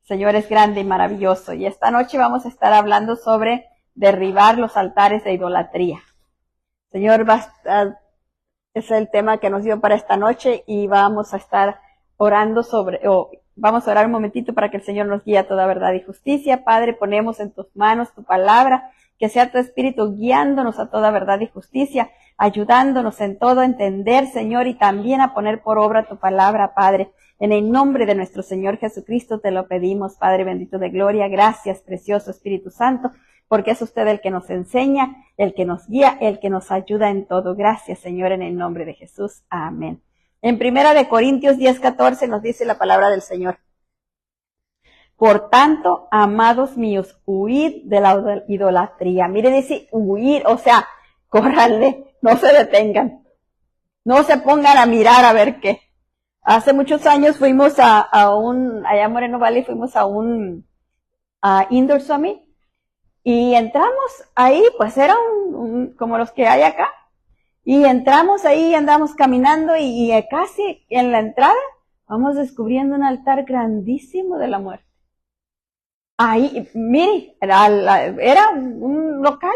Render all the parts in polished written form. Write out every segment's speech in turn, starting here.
Señor es grande y maravilloso. Y esta noche vamos a estar hablando sobre derribar los altares de idolatría. Señor, es el tema que nos dio para esta noche y vamos a estar orando vamos a orar un momentito para que el Señor nos guíe a toda verdad y justicia. Padre, ponemos en tus manos tu palabra, que sea tu Espíritu guiándonos a toda verdad y justicia, ayudándonos en todo a entender, Señor, y también a poner por obra tu palabra, Padre. En el nombre de nuestro Señor Jesucristo te lo pedimos, Padre bendito de gloria. Gracias, precioso Espíritu Santo, porque es usted el que nos enseña, el que nos guía, el que nos ayuda en todo. Gracias, Señor, en el nombre de Jesús. Amén. En 1 Corintios 10:14 nos dice la palabra del Señor. Por tanto, amados míos, huid de la idolatría. Mire, dice huir, o sea, córranle, no se detengan. No se pongan a mirar a ver qué. Hace muchos años fuimos allá en Moreno Valley, fuimos a un Indoor Summit y entramos ahí, pues era como los que hay acá. Y entramos ahí, andamos caminando y casi en la entrada vamos descubriendo un altar grandísimo de la muerte. Ahí, mire, era un local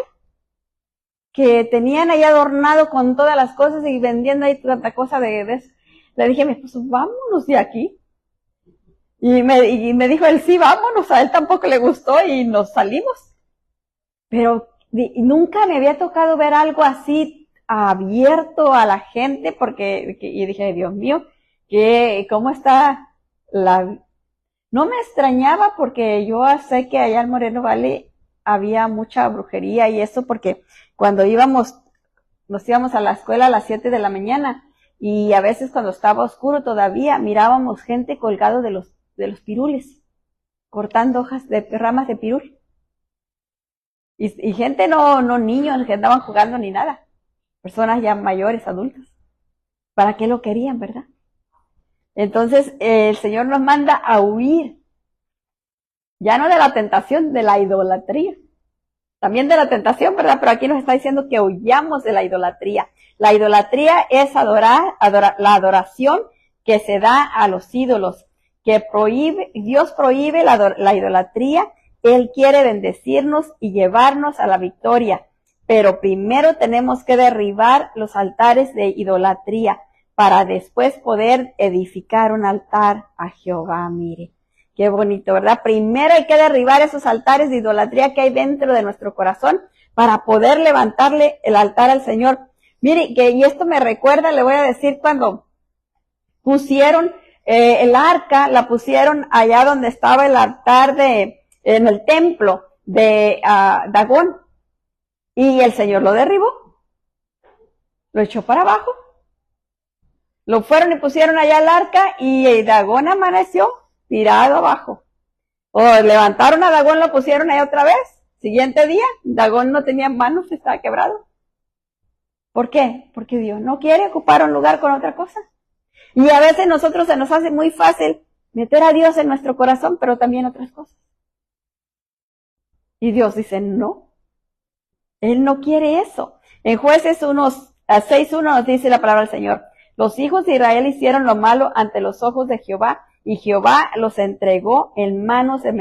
que tenían ahí adornado con todas las cosas y vendiendo ahí tanta cosa de eso. Le dije a mi esposo, vámonos de aquí. Y me dijo él, sí, vámonos. A él tampoco le gustó y nos salimos. Pero nunca me había tocado ver algo así abierto a la gente, y dije, Dios mío, ¿cómo está No me extrañaba porque yo sé que allá en Moreno Valley había mucha brujería y eso, porque cuando nos íbamos a la escuela a las 7 de la mañana y a veces cuando estaba oscuro todavía mirábamos gente colgado de los pirules, cortando ramas de pirul. Y gente no niños que andaban jugando ni nada. Personas ya mayores, adultos. ¿Para qué lo querían, verdad? Entonces, el Señor nos manda a huir. Ya no de la tentación, de la idolatría. También de la tentación, ¿verdad? Pero aquí nos está diciendo que huyamos de la idolatría. La idolatría es la adoración que se da a los ídolos, Dios prohíbe la idolatría. Él quiere bendecirnos y llevarnos a la victoria. Pero primero tenemos que derribar los altares de idolatría para después poder edificar un altar a Jehová. Mire, qué bonito, ¿verdad? Primero hay que derribar esos altares de idolatría que hay dentro de nuestro corazón para poder levantarle el altar al Señor. Mire, y esto me recuerda, le voy a decir, cuando pusieron el arca, la pusieron allá donde estaba el altar en el templo de Dagón. Y el Señor lo derribó, lo echó para abajo, lo fueron y pusieron allá el arca y Dagón amaneció tirado abajo. O levantaron a Dagón, lo pusieron ahí otra vez. Siguiente día, Dagón no tenía manos, estaba quebrado. ¿Por qué? Porque Dios no quiere ocupar un lugar con otra cosa. Y a veces nosotros se nos hace muy fácil meter a Dios en nuestro corazón, pero también otras cosas. Y Dios dice, no. Él no quiere eso. En Jueces 6:1 nos dice la palabra del Señor. Los hijos de Israel hicieron lo malo ante los ojos de Jehová, y Jehová los entregó en manos de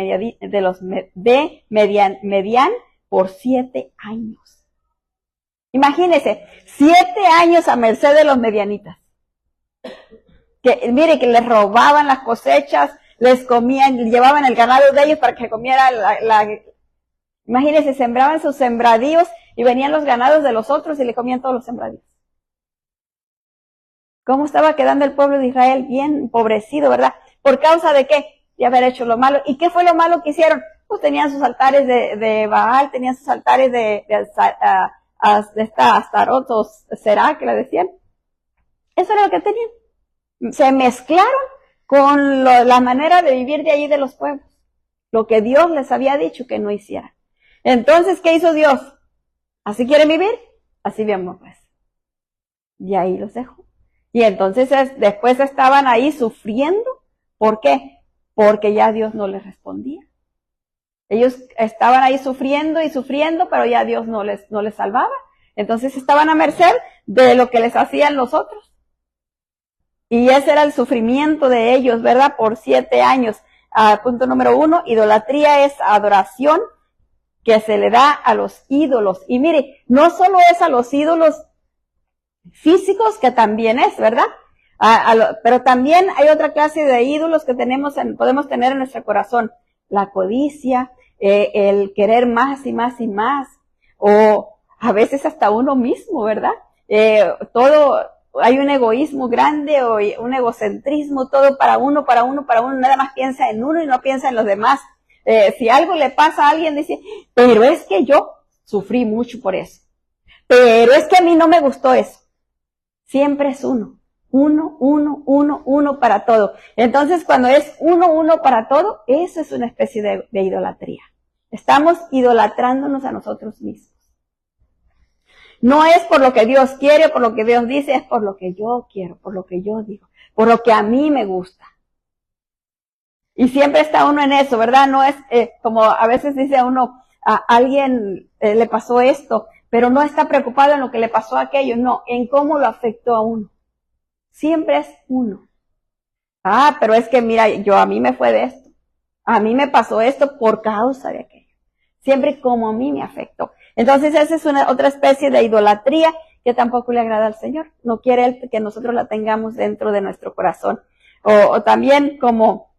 Medián por 7 años. Imagínense, 7 años a merced de los medianitas. Mire, que les robaban las cosechas, les comían, llevaban el ganado de ellos para que comiera imagínense, sembraban sus sembradíos y venían los ganados de los otros y le comían todos los sembradíos. ¿Cómo estaba quedando el pueblo de Israel? Bien empobrecido, ¿verdad? ¿Por causa de qué? De haber hecho lo malo. ¿Y qué fue lo malo que hicieron? Pues tenían sus altares de Baal, tenían sus altares de esta Astarot o Será, que le decían. Eso era lo que tenían. Se mezclaron con la manera de vivir de allí de los pueblos. Lo que Dios les había dicho que no hicieran. Entonces, ¿qué hizo Dios? ¿Así quieren vivir? Así vemos, pues. Y ahí los dejó. Y entonces después estaban ahí sufriendo. ¿Por qué? Porque ya Dios no les respondía. Ellos estaban ahí sufriendo y sufriendo, pero ya Dios no les salvaba. Entonces estaban a merced de lo que les hacían los otros. Y ese era el sufrimiento de ellos, ¿verdad? Por 7 años. punto número 1, idolatría es adoración que se le da a los ídolos. Y mire, no solo es a los ídolos físicos, que también es, ¿verdad? Pero también hay otra clase de ídolos que podemos tener en nuestro corazón. La codicia, el querer más y más y más, o a veces hasta uno mismo, ¿verdad? Hay un egoísmo grande o un egocentrismo, todo para uno, nada más piensa en uno y no piensa en los demás. Si algo le pasa a alguien, dice, pero es que yo sufrí mucho por eso. Pero es que a mí no me gustó eso. Siempre es uno para todo. Entonces, cuando es uno para todo, eso es una especie de idolatría. Estamos idolatrándonos a nosotros mismos. No es por lo que Dios quiere, por lo que Dios dice, es por lo que yo quiero, por lo que yo digo, por lo que a mí me gusta. Y siempre está uno en eso, ¿verdad? No es como a veces dice a uno, a alguien le pasó esto, pero no está preocupado en lo que le pasó a aquello, no, en cómo lo afectó a uno. Siempre es uno. Pero es que mira, a mí me fue de esto. A mí me pasó esto por causa de aquello. Siempre como a mí me afectó. Entonces esa es otra especie de idolatría que tampoco le agrada al Señor. No quiere Él que nosotros la tengamos dentro de nuestro corazón. O también como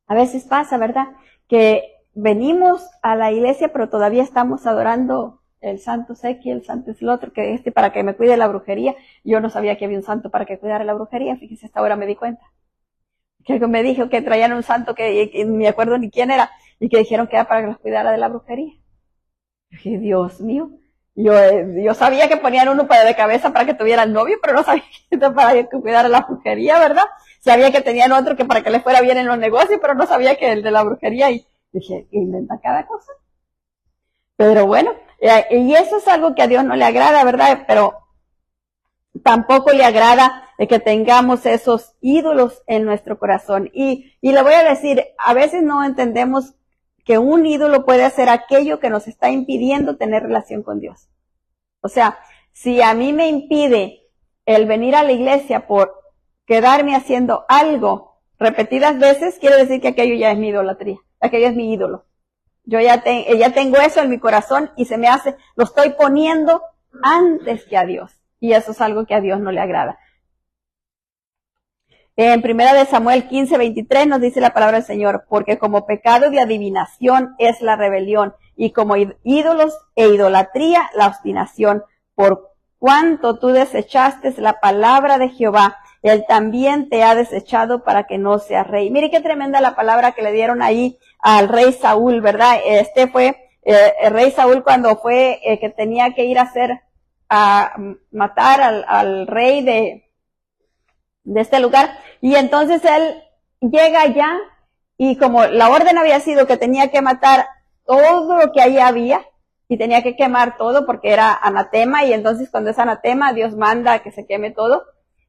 a veces pasa, ¿verdad? Que venimos a la iglesia pero todavía estamos adorando el santo Sequi, el santo es el otro, que para que me cuide la brujería. Yo no sabía que había un santo para que cuidara la brujería, fíjese, hasta ahora me di cuenta. Que me dijo que traían un santo que ni me acuerdo ni quién era, y que dijeron que era para que los cuidara de la brujería. Dije, Dios mío, yo sabía que ponían uno de cabeza para que tuviera el novio, pero no sabía que era para que cuidara la brujería, ¿verdad? Sabía que tenían otro que para que le fuera bien en los negocios, pero no sabía que el de la brujería, y dije, inventa cada cosa. Pero bueno, y eso es algo que a Dios no le agrada, ¿verdad? Pero tampoco le agrada que tengamos esos ídolos en nuestro corazón. Y le voy a decir, a veces no entendemos que un ídolo puede ser aquello que nos está impidiendo tener relación con Dios. O sea, si a mí me impide el venir a la iglesia por quedarme haciendo algo repetidas veces, quiere decir que aquello ya es mi idolatría, aquello es mi ídolo. Yo ya tengo eso en mi corazón y lo estoy poniendo antes que a Dios. Y eso es algo que a Dios no le agrada. En 1 Samuel 15:23 nos dice la palabra del Señor, porque como pecado de adivinación es la rebelión, y como ídolos e idolatría la obstinación, por cuanto tú desechaste la palabra de Jehová, Él también te ha desechado para que no seas rey. Mire qué tremenda la palabra que le dieron ahí al rey Saúl, ¿verdad? Fue el rey Saúl cuando fue que tenía que ir a matar al rey de este lugar, y entonces él llega allá, y como la orden había sido que tenía que matar todo lo que ahí había, y tenía que quemar todo porque era anatema, y entonces cuando es anatema, Dios manda que se queme todo,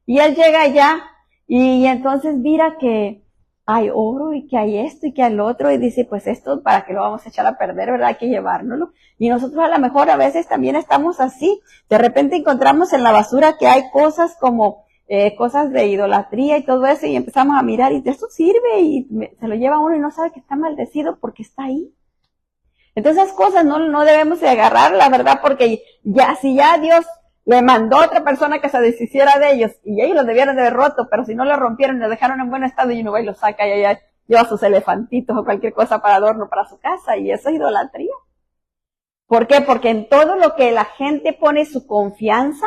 y él llega allá, y entonces mira que hay oro, y que hay esto, y que hay lo otro, y dice, pues esto, ¿para qué lo vamos a echar a perder, verdad? Hay que llevárnoslo. Y nosotros a lo mejor a veces también estamos así, de repente encontramos en la basura que hay cosas como cosas de idolatría y todo eso, y empezamos a mirar, y eso sirve, y se lo lleva uno y no sabe que está maldecido porque está ahí. Entonces esas cosas no debemos de agarrarlas, ¿verdad? Porque si ya Dios le mandó a otra persona que se deshiciera de ellos, y ellos los debieron de haber roto, pero si no lo rompieron, lo dejaron en buen estado, y uno va y lo saca, y ya lleva sus elefantitos o cualquier cosa para adorno para su casa, y eso es idolatría. ¿Por qué? Porque en todo lo que la gente pone su confianza,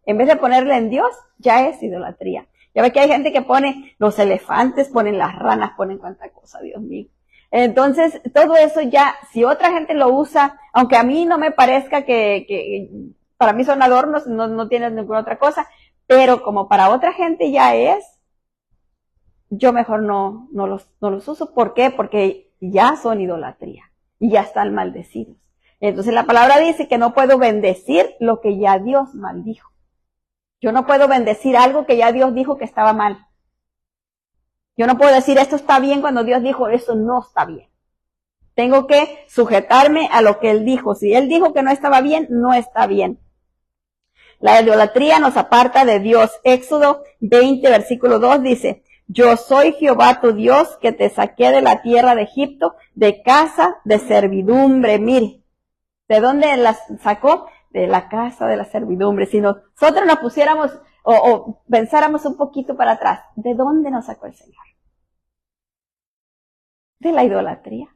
en vez de ponerle en Dios, ya es idolatría. Ya ve que hay gente que pone los elefantes, ponen las ranas, ponen cuánta cosa, Dios mío. Entonces, todo eso ya, si otra gente lo usa, aunque a mí no me parezca que para mí son adornos, no tienen ninguna otra cosa, pero como para otra gente ya es, yo mejor no los uso. ¿Por qué? Porque ya son idolatría y ya están maldecidos. Entonces la palabra dice que no puedo bendecir lo que ya Dios maldijo. Yo no puedo bendecir algo que ya Dios dijo que estaba mal. Yo no puedo decir esto está bien cuando Dios dijo eso no está bien. Tengo que sujetarme a lo que Él dijo. Si Él dijo que no estaba bien, no está bien. La idolatría nos aparta de Dios. Éxodo 20, versículo 2 dice, yo soy Jehová tu Dios que te saqué de la tierra de Egipto, de casa de servidumbre. Mire, ¿de dónde las sacó? De la casa de la servidumbre. Si nosotros nos pusiéramos o pensáramos un poquito para atrás, ¿de dónde nos sacó el Señor? De la idolatría.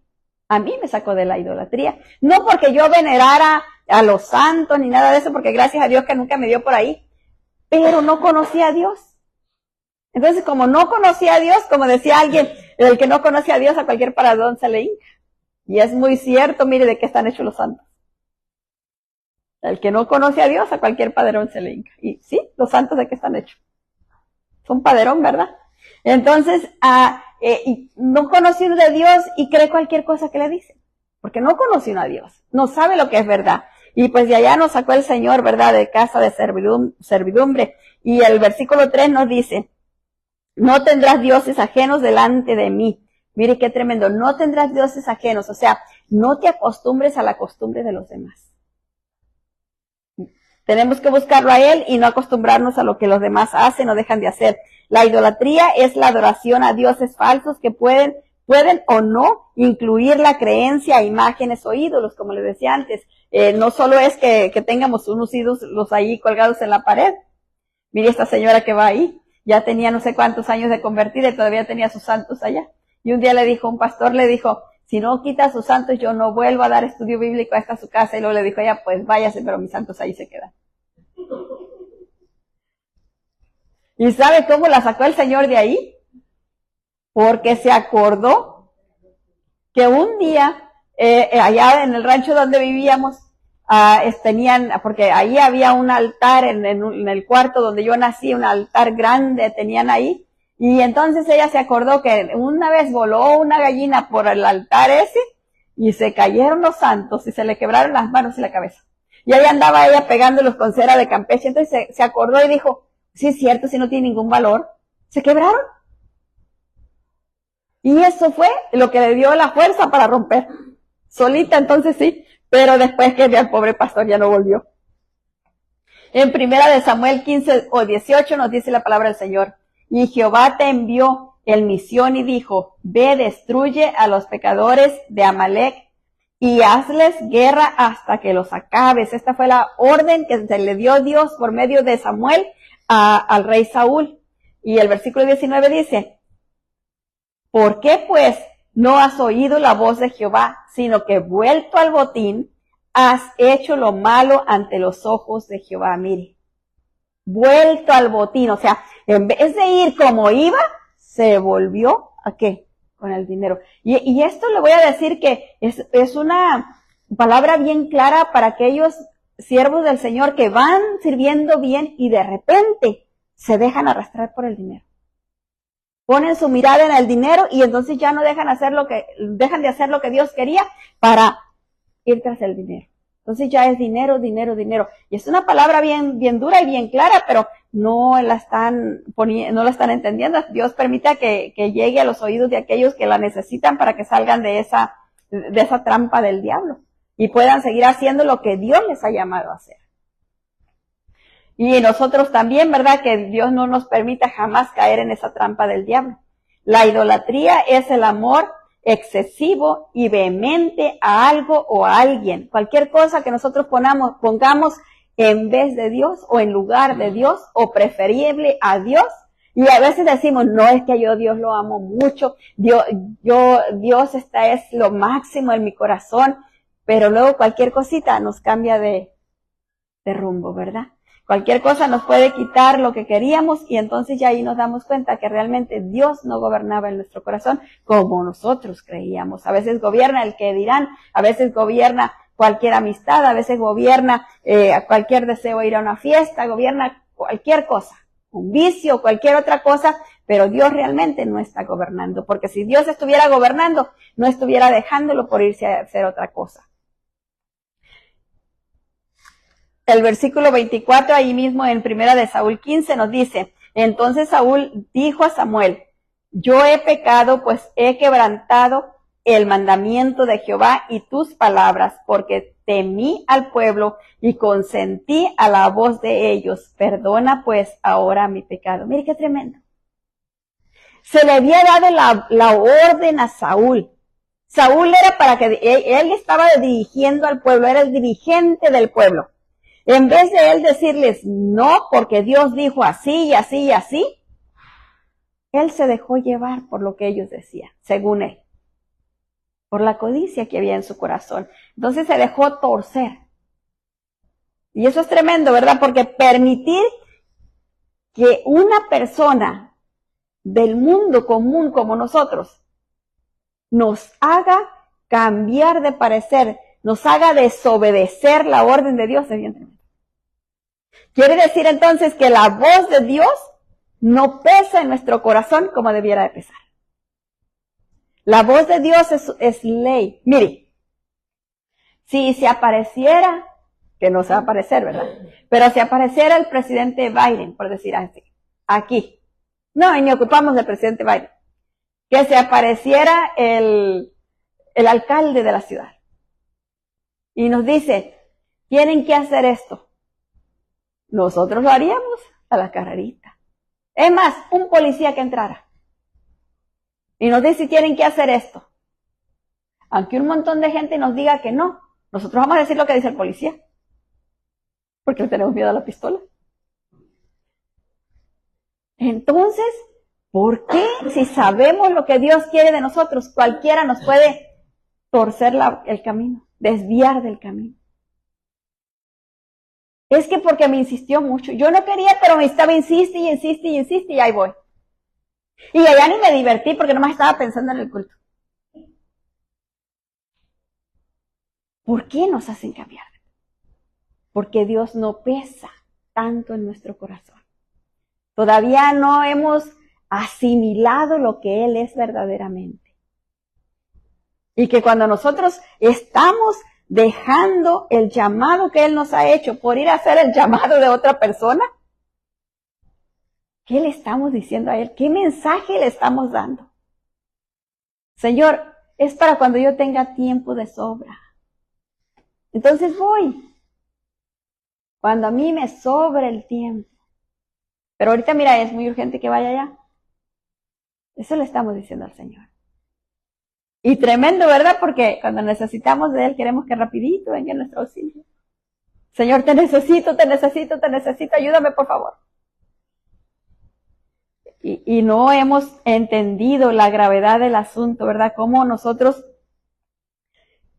A mí me sacó de la idolatría. No porque yo venerara a los santos ni nada de eso, porque gracias a Dios que nunca me dio por ahí, pero no conocía a Dios. Entonces, como no conocía a Dios, como decía alguien, el que no conoce a Dios a cualquier paradón se le hinca. Y es muy cierto, mire de qué están hechos los santos. El que no conoce a Dios a cualquier paderón se le hinca. Y sí, los santos de qué están hechos. Son paderón, ¿verdad? Entonces, no conoce uno de Dios y cree cualquier cosa que le dicen. Porque no conoce uno a Dios. No sabe lo que es verdad. Y pues de allá nos sacó el Señor, ¿verdad? De casa de servidumbre. Y el versículo 3 nos dice, no tendrás dioses ajenos delante de mí. Mire qué tremendo. No tendrás dioses ajenos. O sea, no te acostumbres a la costumbre de los demás. Tenemos que buscarlo a Él y no acostumbrarnos a lo que los demás hacen o dejan de hacer. La idolatría es la adoración a dioses falsos que pueden o no incluir la creencia a imágenes o ídolos, como les decía antes. No solo es que tengamos unos ídolos ahí colgados en la pared. Mire esta señora que va ahí. Ya tenía no sé cuántos años de convertida y todavía tenía sus santos allá. Y un día le dijo, un pastor le dijo, si no quita sus santos, yo no vuelvo a dar estudio bíblico a esta su casa. Y luego le dijo, ya pues váyase, pero mis santos ahí se quedan. ¿Y sabe cómo la sacó el Señor de ahí? Porque se acordó que un día, allá en el rancho donde vivíamos, porque ahí había un altar en el cuarto donde yo nací, un altar grande tenían ahí. Y entonces ella se acordó que una vez voló una gallina por el altar ese y se cayeron los santos y se le quebraron las manos y la cabeza. Y ahí andaba ella pegándolos con cera de Campeche. Entonces se acordó y dijo, sí es cierto, si no tiene ningún valor. Se quebraron. Y eso fue lo que le dio la fuerza para romper. Solita entonces sí, pero después que el pobre pastor ya no volvió. En 1 Samuel 15 o 18 nos dice la palabra del Señor. Y Jehová te envió en misión y dijo, ve, destruye a los pecadores de Amalec y hazles guerra hasta que los acabes. Esta fue la orden que se le dio Dios por medio de Samuel al rey Saúl. Y el versículo 19 dice, ¿por qué pues no has oído la voz de Jehová, sino que vuelto al botín, has hecho lo malo ante los ojos de Jehová? Mire, vuelto al botín, o sea, en vez de ir como iba, se volvió ¿a qué? Con el dinero. Y esto le voy a decir que es una palabra bien clara para aquellos siervos del Señor que van sirviendo bien y de repente se dejan arrastrar por el dinero. Ponen su mirada en el dinero y entonces ya no dejan de hacer lo que Dios quería para ir tras el dinero. Entonces ya es dinero, dinero, dinero. Y es una palabra bien dura y bien clara, pero no la están entendiendo. Dios permita que llegue a los oídos de aquellos que la necesitan para que salgan de esa trampa del diablo y puedan seguir haciendo lo que Dios les ha llamado a hacer. Y nosotros también, ¿verdad? Que Dios no nos permita jamás caer en esa trampa del diablo. La idolatría es el amor excesivo y vehemente a algo o a alguien. Cualquier cosa que nosotros pongamos en vez de Dios o en lugar de Dios o preferible a Dios. Y a veces decimos, no, es que yo Dios lo amo mucho, Dios es lo máximo en mi corazón, pero luego cualquier cosita nos cambia de rumbo, ¿verdad? Cualquier cosa nos puede quitar lo que queríamos y entonces ya ahí nos damos cuenta que realmente Dios no gobernaba en nuestro corazón como nosotros creíamos. A veces gobierna el que dirán, a veces gobierna cualquier amistad, a veces gobierna cualquier deseo de ir a una fiesta, gobierna cualquier cosa, un vicio, cualquier otra cosa, pero Dios realmente no está gobernando, porque si Dios estuviera gobernando, no estuviera dejándolo por irse a hacer otra cosa. El versículo 24, ahí mismo en 1 Saúl 15 nos dice, entonces Saúl dijo a Samuel, yo he pecado, pues he quebrantado el mandamiento de Jehová y tus palabras, porque temí al pueblo y consentí a la voz de ellos. Perdona pues ahora mi pecado. Mire qué tremendo. se le había dado la orden a Saúl. Saúl era para que, él estaba dirigiendo al pueblo, era el dirigente del pueblo. En vez de él decirles no, porque Dios dijo así y así y así, él se dejó llevar por lo que ellos decían, según él, por la codicia que había en su corazón. Entonces se dejó torcer. Y eso es tremendo, ¿verdad? Porque permitir que una persona del mundo común como nosotros nos haga cambiar de parecer, nos haga desobedecer la orden de Dios, es bien tremendo. Quiere decir entonces que la voz de Dios no pesa en nuestro corazón como debiera de pesar. La voz de Dios es ley. Mire, si se apareciera, que no se va a aparecer, ¿verdad? Pero si apareciera el presidente Biden, por decir así, aquí, no, y ni ocupamos del presidente Biden, que se apareciera el alcalde de la ciudad y nos dice, tienen que hacer esto, nosotros lo haríamos a la carrerita. Es más, un policía que entrara y nos dice, tienen que hacer esto, aunque un montón de gente nos diga que no, nosotros vamos a decir lo que dice el policía, porque le tenemos miedo a la pistola. Entonces, ¿por qué si sabemos lo que Dios quiere de nosotros, cualquiera nos puede torcer el camino, desviar del camino? Es que porque me insistió mucho. Yo no quería, pero me estaba insiste y ahí voy. Y allá ni me divertí porque nomás estaba pensando en el culto. ¿Por qué nos hacen cambiar? Porque Dios no pesa tanto en nuestro corazón. Todavía no hemos asimilado lo que Él es verdaderamente. Y que cuando nosotros estamos dejando el llamado que Él nos ha hecho por ir a hacer el llamado de otra persona, ¿qué le estamos diciendo a Él? ¿Qué mensaje le estamos dando? Señor, es para cuando yo tenga tiempo de sobra. Entonces voy. Cuando a mí me sobre el tiempo. Pero ahorita, mira, es muy urgente que vaya allá. Eso le estamos diciendo al Señor. Y tremendo, ¿verdad? Porque cuando necesitamos de Él, queremos que rapidito venga nuestro auxilio. Señor, te necesito, ayúdame por favor. Y no hemos entendido la gravedad del asunto, ¿verdad? Cómo nosotros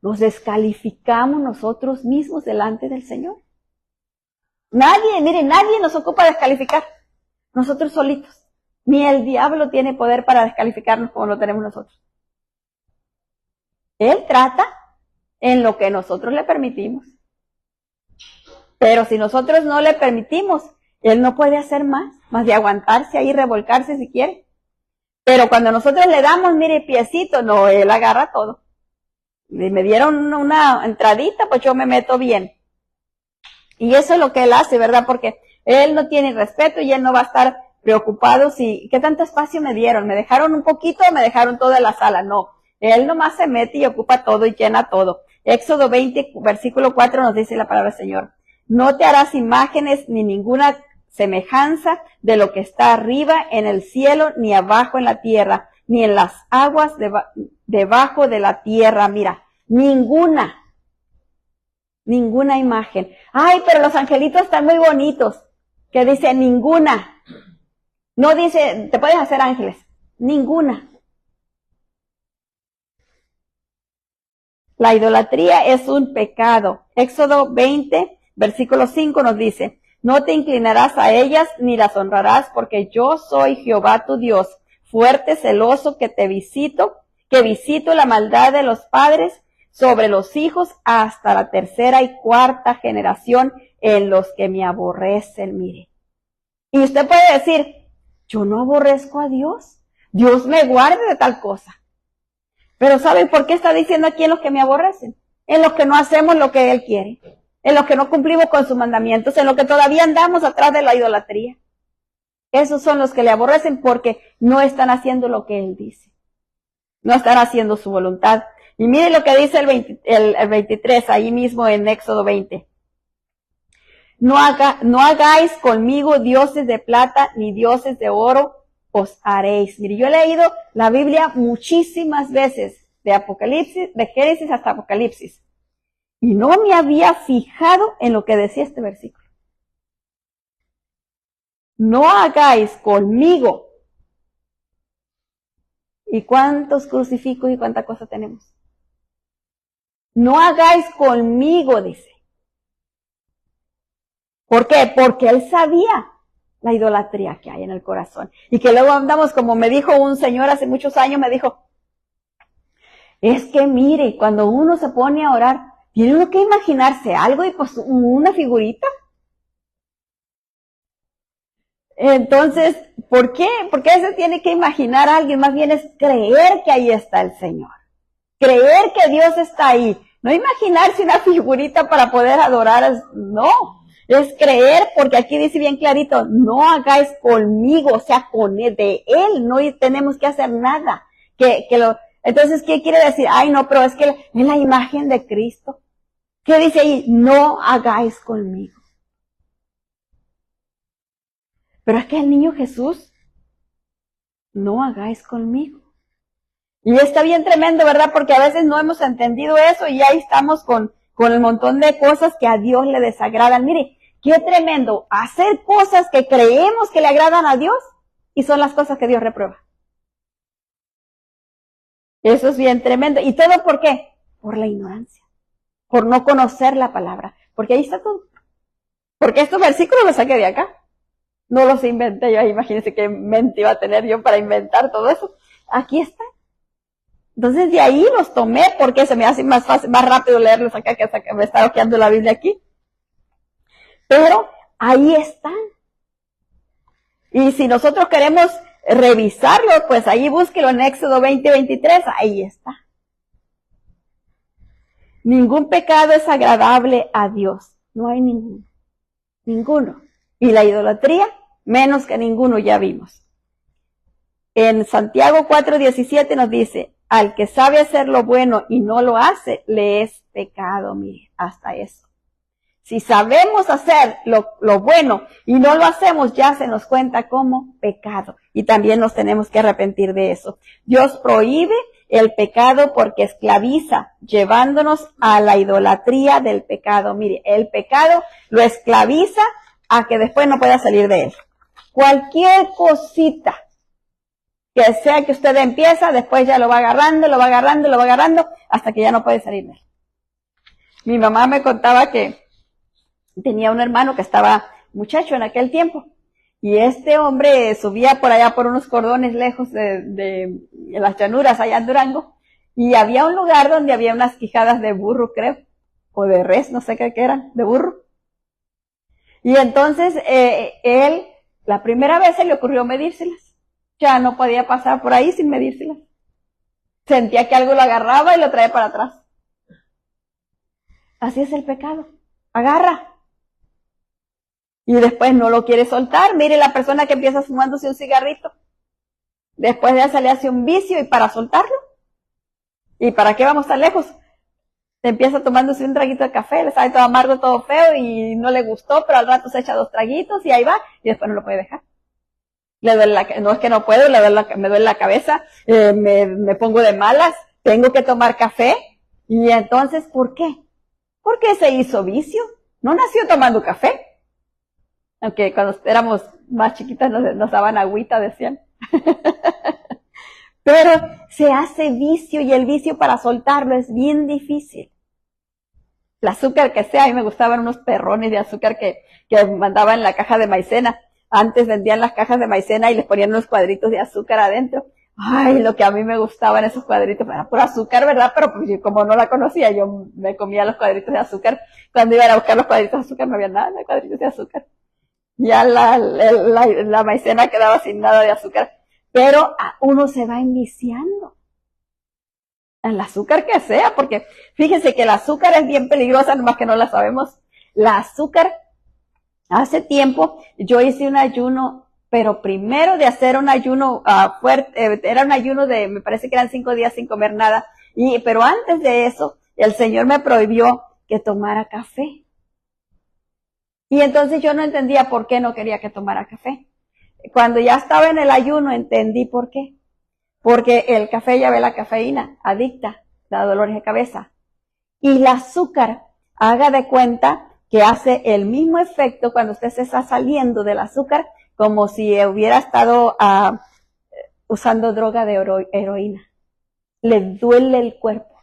nos descalificamos nosotros mismos delante del Señor. Nadie nos ocupa descalificar. Nosotros solitos. Ni el diablo tiene poder para descalificarnos como lo tenemos nosotros. Él trata en lo que nosotros le permitimos. Pero si nosotros no le permitimos, Él no puede hacer más de aguantarse ahí, revolcarse si quiere. Pero cuando nosotros le damos, mire, piecito, no, Él agarra todo. Y me dieron una entradita, pues yo me meto bien. Y eso es lo que Él hace, ¿verdad? Porque Él no tiene respeto y Él no va a estar preocupado si, ¿qué tanto espacio me dieron? ¿Me dejaron un poquito o me dejaron toda la sala? No. Él nomás se mete y ocupa todo y llena todo. Éxodo 20, versículo 4 nos dice la palabra del Señor. No te harás imágenes ni ninguna semejanza de lo que está arriba en el cielo, ni abajo en la tierra, ni en las aguas debajo de la tierra. Mira, ninguna imagen. Ay, pero los angelitos están muy bonitos. Que dice ninguna. No dice, te puedes hacer ángeles. Ninguna. La idolatría es un pecado. Éxodo 20, versículo 5 nos dice, no te inclinarás a ellas ni las honrarás, porque yo soy Jehová tu Dios, fuerte, celoso, que visito la maldad de los padres sobre los hijos hasta la tercera y cuarta generación en los que me aborrecen. Mire. Y usted puede decir, yo no aborrezco a Dios. Dios me guarde de tal cosa. Pero ¿saben por qué está diciendo aquí en los que me aborrecen? En los que no hacemos lo que Él quiere. En los que no cumplimos con sus mandamientos. En los que todavía andamos atrás de la idolatría. Esos son los que le aborrecen porque no están haciendo lo que Él dice. No están haciendo su voluntad. Y mire lo que dice el 23, ahí mismo en Éxodo 20. No hagáis conmigo dioses de plata, ni dioses de oro os haréis. Mire, yo he leído la Biblia muchísimas veces, de Apocalipsis, de Génesis hasta Apocalipsis, y no me había fijado en lo que decía este versículo. No hagáis conmigo. ¿Y cuántos crucifijos y cuánta cosa tenemos? No hagáis conmigo, dice. ¿Por qué? Porque él sabía la idolatría que hay en el corazón. Y que luego andamos, como me dijo un señor hace muchos años, me dijo, es que mire, cuando uno se pone a orar, tiene uno que imaginarse algo y pues una figurita. Entonces, ¿por qué? Porque se tiene que imaginar a alguien, más bien es creer que ahí está el Señor. Creer que Dios está ahí. No imaginarse una figurita para poder adorar, no. Es creer, porque aquí dice bien clarito, no hagáis conmigo, o sea, con él, de él, no tenemos que hacer nada. Entonces, ¿qué quiere decir? Ay, no, pero es que es la imagen de Cristo. ¿Qué dice ahí? No hagáis conmigo. Pero es que el niño Jesús, no hagáis conmigo. Y está bien tremendo, ¿verdad? Porque a veces no hemos entendido eso y ahí estamos con el montón de cosas que a Dios le desagradan. Mire, qué tremendo, hacer cosas que creemos que le agradan a Dios y son las cosas que Dios reprueba. Eso es bien tremendo. ¿Y todo por qué? Por la ignorancia, por no conocer la palabra, porque ahí está todo. Porque estos versículos los saqué de acá. No los inventé yo, imagínense qué mente iba a tener yo para inventar todo eso. Aquí está. Entonces de ahí los tomé porque se me hace más fácil, más rápido leerlos acá que me está hojeando la Biblia aquí. Pero ahí están. Y si nosotros queremos revisarlo, pues ahí búsquelo en Éxodo 20:23, ahí está. Ningún pecado es agradable a Dios. No hay ninguno. Ninguno. Y la idolatría, menos que ninguno, ya vimos. En Santiago 4:17 nos dice, al que sabe hacer lo bueno y no lo hace, le es pecado. Mire, hasta eso. Si sabemos hacer lo bueno y no lo hacemos, ya se nos cuenta como pecado. Y también nos tenemos que arrepentir de eso. Dios prohíbe el pecado porque esclaviza, llevándonos a la idolatría del pecado. Mire, el pecado lo esclaviza a que después no pueda salir de él. Cualquier cosita que sea que usted empieza, después ya lo va agarrando, hasta que ya no puede salir de él. Mi mamá me contaba que tenía un hermano que estaba muchacho en aquel tiempo, y este hombre subía por allá por unos cordones lejos de las llanuras allá en Durango, y había un lugar donde había unas quijadas de burro, creo, o de res, no sé qué eran, de burro. Y entonces él, la primera vez se le ocurrió medírselas. Ya no podía pasar por ahí sin medírselas. Sentía que algo lo agarraba y lo traía para atrás. Así es el pecado. Agarra. Y después no lo quiere soltar. Mire la persona que empieza fumándose un cigarrito. Después de eso le hace un vicio y para soltarlo. ¿Y para qué vamos tan lejos? Empieza tomándose un traguito de café, le sabe todo amargo, todo feo y no le gustó, pero al rato se echa 2 traguitos y ahí va y después no lo puede dejar. Le duele no es que no puedo, me duele la cabeza, me pongo de malas, tengo que tomar café. Y entonces, ¿por qué? ¿Por qué se hizo vicio? No nació tomando café. Aunque cuando éramos más chiquitas nos daban agüita, decían. Pero se hace vicio y el vicio para soltarlo es bien difícil. El azúcar que sea, a mí me gustaban unos perrones de azúcar que mandaban en la caja de maicena. Antes vendían las cajas de maicena y les ponían unos cuadritos de azúcar adentro. Ay, lo que a mí me gustaban esos cuadritos, era puro azúcar, ¿verdad? Pero pues, como no la conocía, yo me comía los cuadritos de azúcar. Cuando iban a buscar los cuadritos de azúcar no había nada de cuadritos de azúcar. Ya la maicena quedaba sin nada de azúcar. Pero uno se va enviciando. El azúcar que sea, porque fíjense que el azúcar es bien peligrosa, nomás que no la sabemos. La azúcar, hace tiempo yo hice un ayuno, pero primero de hacer un ayuno fuerte, era un ayuno me parece que eran 5 días sin comer nada, pero antes de eso, el Señor me prohibió que tomara café. Y entonces yo no entendía por qué no quería que tomara café. cuando ya estaba en el ayuno entendí por qué. Porque el café, ya ve la cafeína, adicta, da dolores de cabeza. Y el azúcar, haga de cuenta que hace el mismo efecto cuando usted se está saliendo del azúcar, como si hubiera estado usando droga de heroína. Le duele el cuerpo.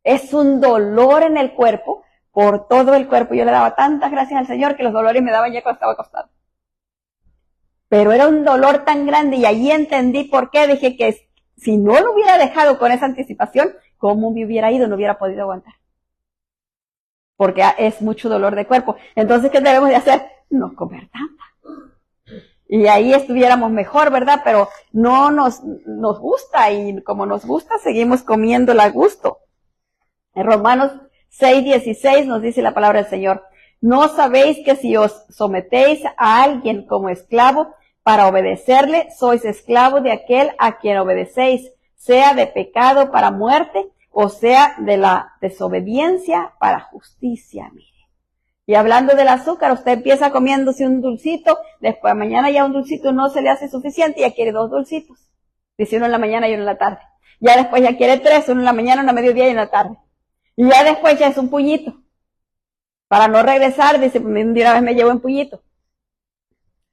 Es un dolor en el cuerpo, por todo el cuerpo. Yo le daba tantas gracias al Señor que los dolores me daban ya cuando estaba acostado. Pero era un dolor tan grande y ahí entendí por qué. Dije que si no lo hubiera dejado con esa anticipación, ¿cómo me hubiera ido? No hubiera podido aguantar. Porque es mucho dolor de cuerpo. Entonces, ¿qué debemos de hacer? No comer tanta. Y ahí estuviéramos mejor, ¿verdad? Pero no nos gusta, y como nos gusta, seguimos comiéndola a gusto. En Romanos 6:16 nos dice la palabra del Señor: ¿no sabéis que si os sometéis a alguien como esclavo para obedecerle, sois esclavos de aquel a quien obedecéis, sea de pecado para muerte, o sea de la desobediencia para justicia? Mire. Y hablando del azúcar, usted empieza comiéndose un dulcito, después mañana ya un dulcito no se le hace suficiente y ya quiere 2 dulcitos. Dice uno en la mañana y uno en la tarde. Ya después ya quiere 3, uno en la mañana, uno a mediodía y en la tarde. Y ya después ya es un puñito. Para no regresar, dice, de una vez me llevo un puñito.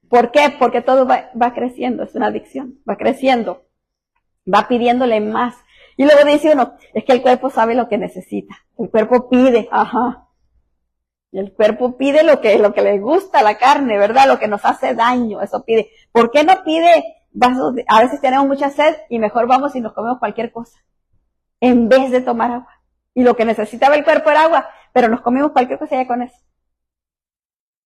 ¿Por qué? Porque todo va creciendo, es una adicción, va creciendo, va pidiéndole más. Y luego dice uno, es que el cuerpo sabe lo que necesita, el cuerpo pide, el cuerpo pide lo que le gusta a la carne, ¿verdad? Lo que nos hace daño, eso pide. ¿Por qué no pide vasos? A veces tenemos mucha sed y mejor vamos y nos comemos cualquier cosa, en vez de tomar agua. Y lo que necesitaba el cuerpo era agua, pero nos comimos cualquier cosa ya con eso.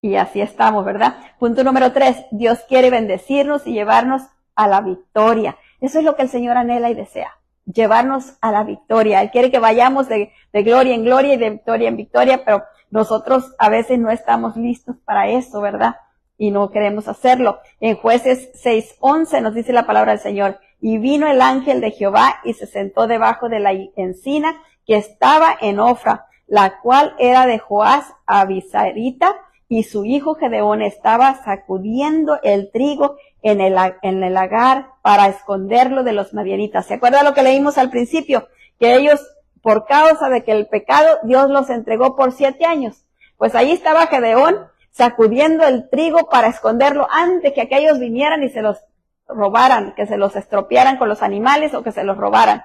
Y así estamos, ¿verdad? Punto número 3, Dios quiere bendecirnos y llevarnos a la victoria. Eso es lo que el Señor anhela y desea, llevarnos a la victoria. Él quiere que vayamos de gloria en gloria y de victoria en victoria, pero nosotros a veces no estamos listos para eso, ¿verdad? Y no queremos hacerlo. En Jueces 6:11 nos dice la palabra del Señor: y vino el ángel de Jehová y se sentó debajo de la encina que estaba en Ofra, la cual era de Joás Abisarita, y su hijo Gedeón estaba sacudiendo el trigo en el lagar para esconderlo de los madianitas. ¿Se acuerda lo que leímos al principio? Que ellos, por causa de que el pecado, Dios los entregó por 7 años. Pues ahí estaba Gedeón sacudiendo el trigo para esconderlo antes que aquellos vinieran y se los robaran, que se los estropearan con los animales o que se los robaran.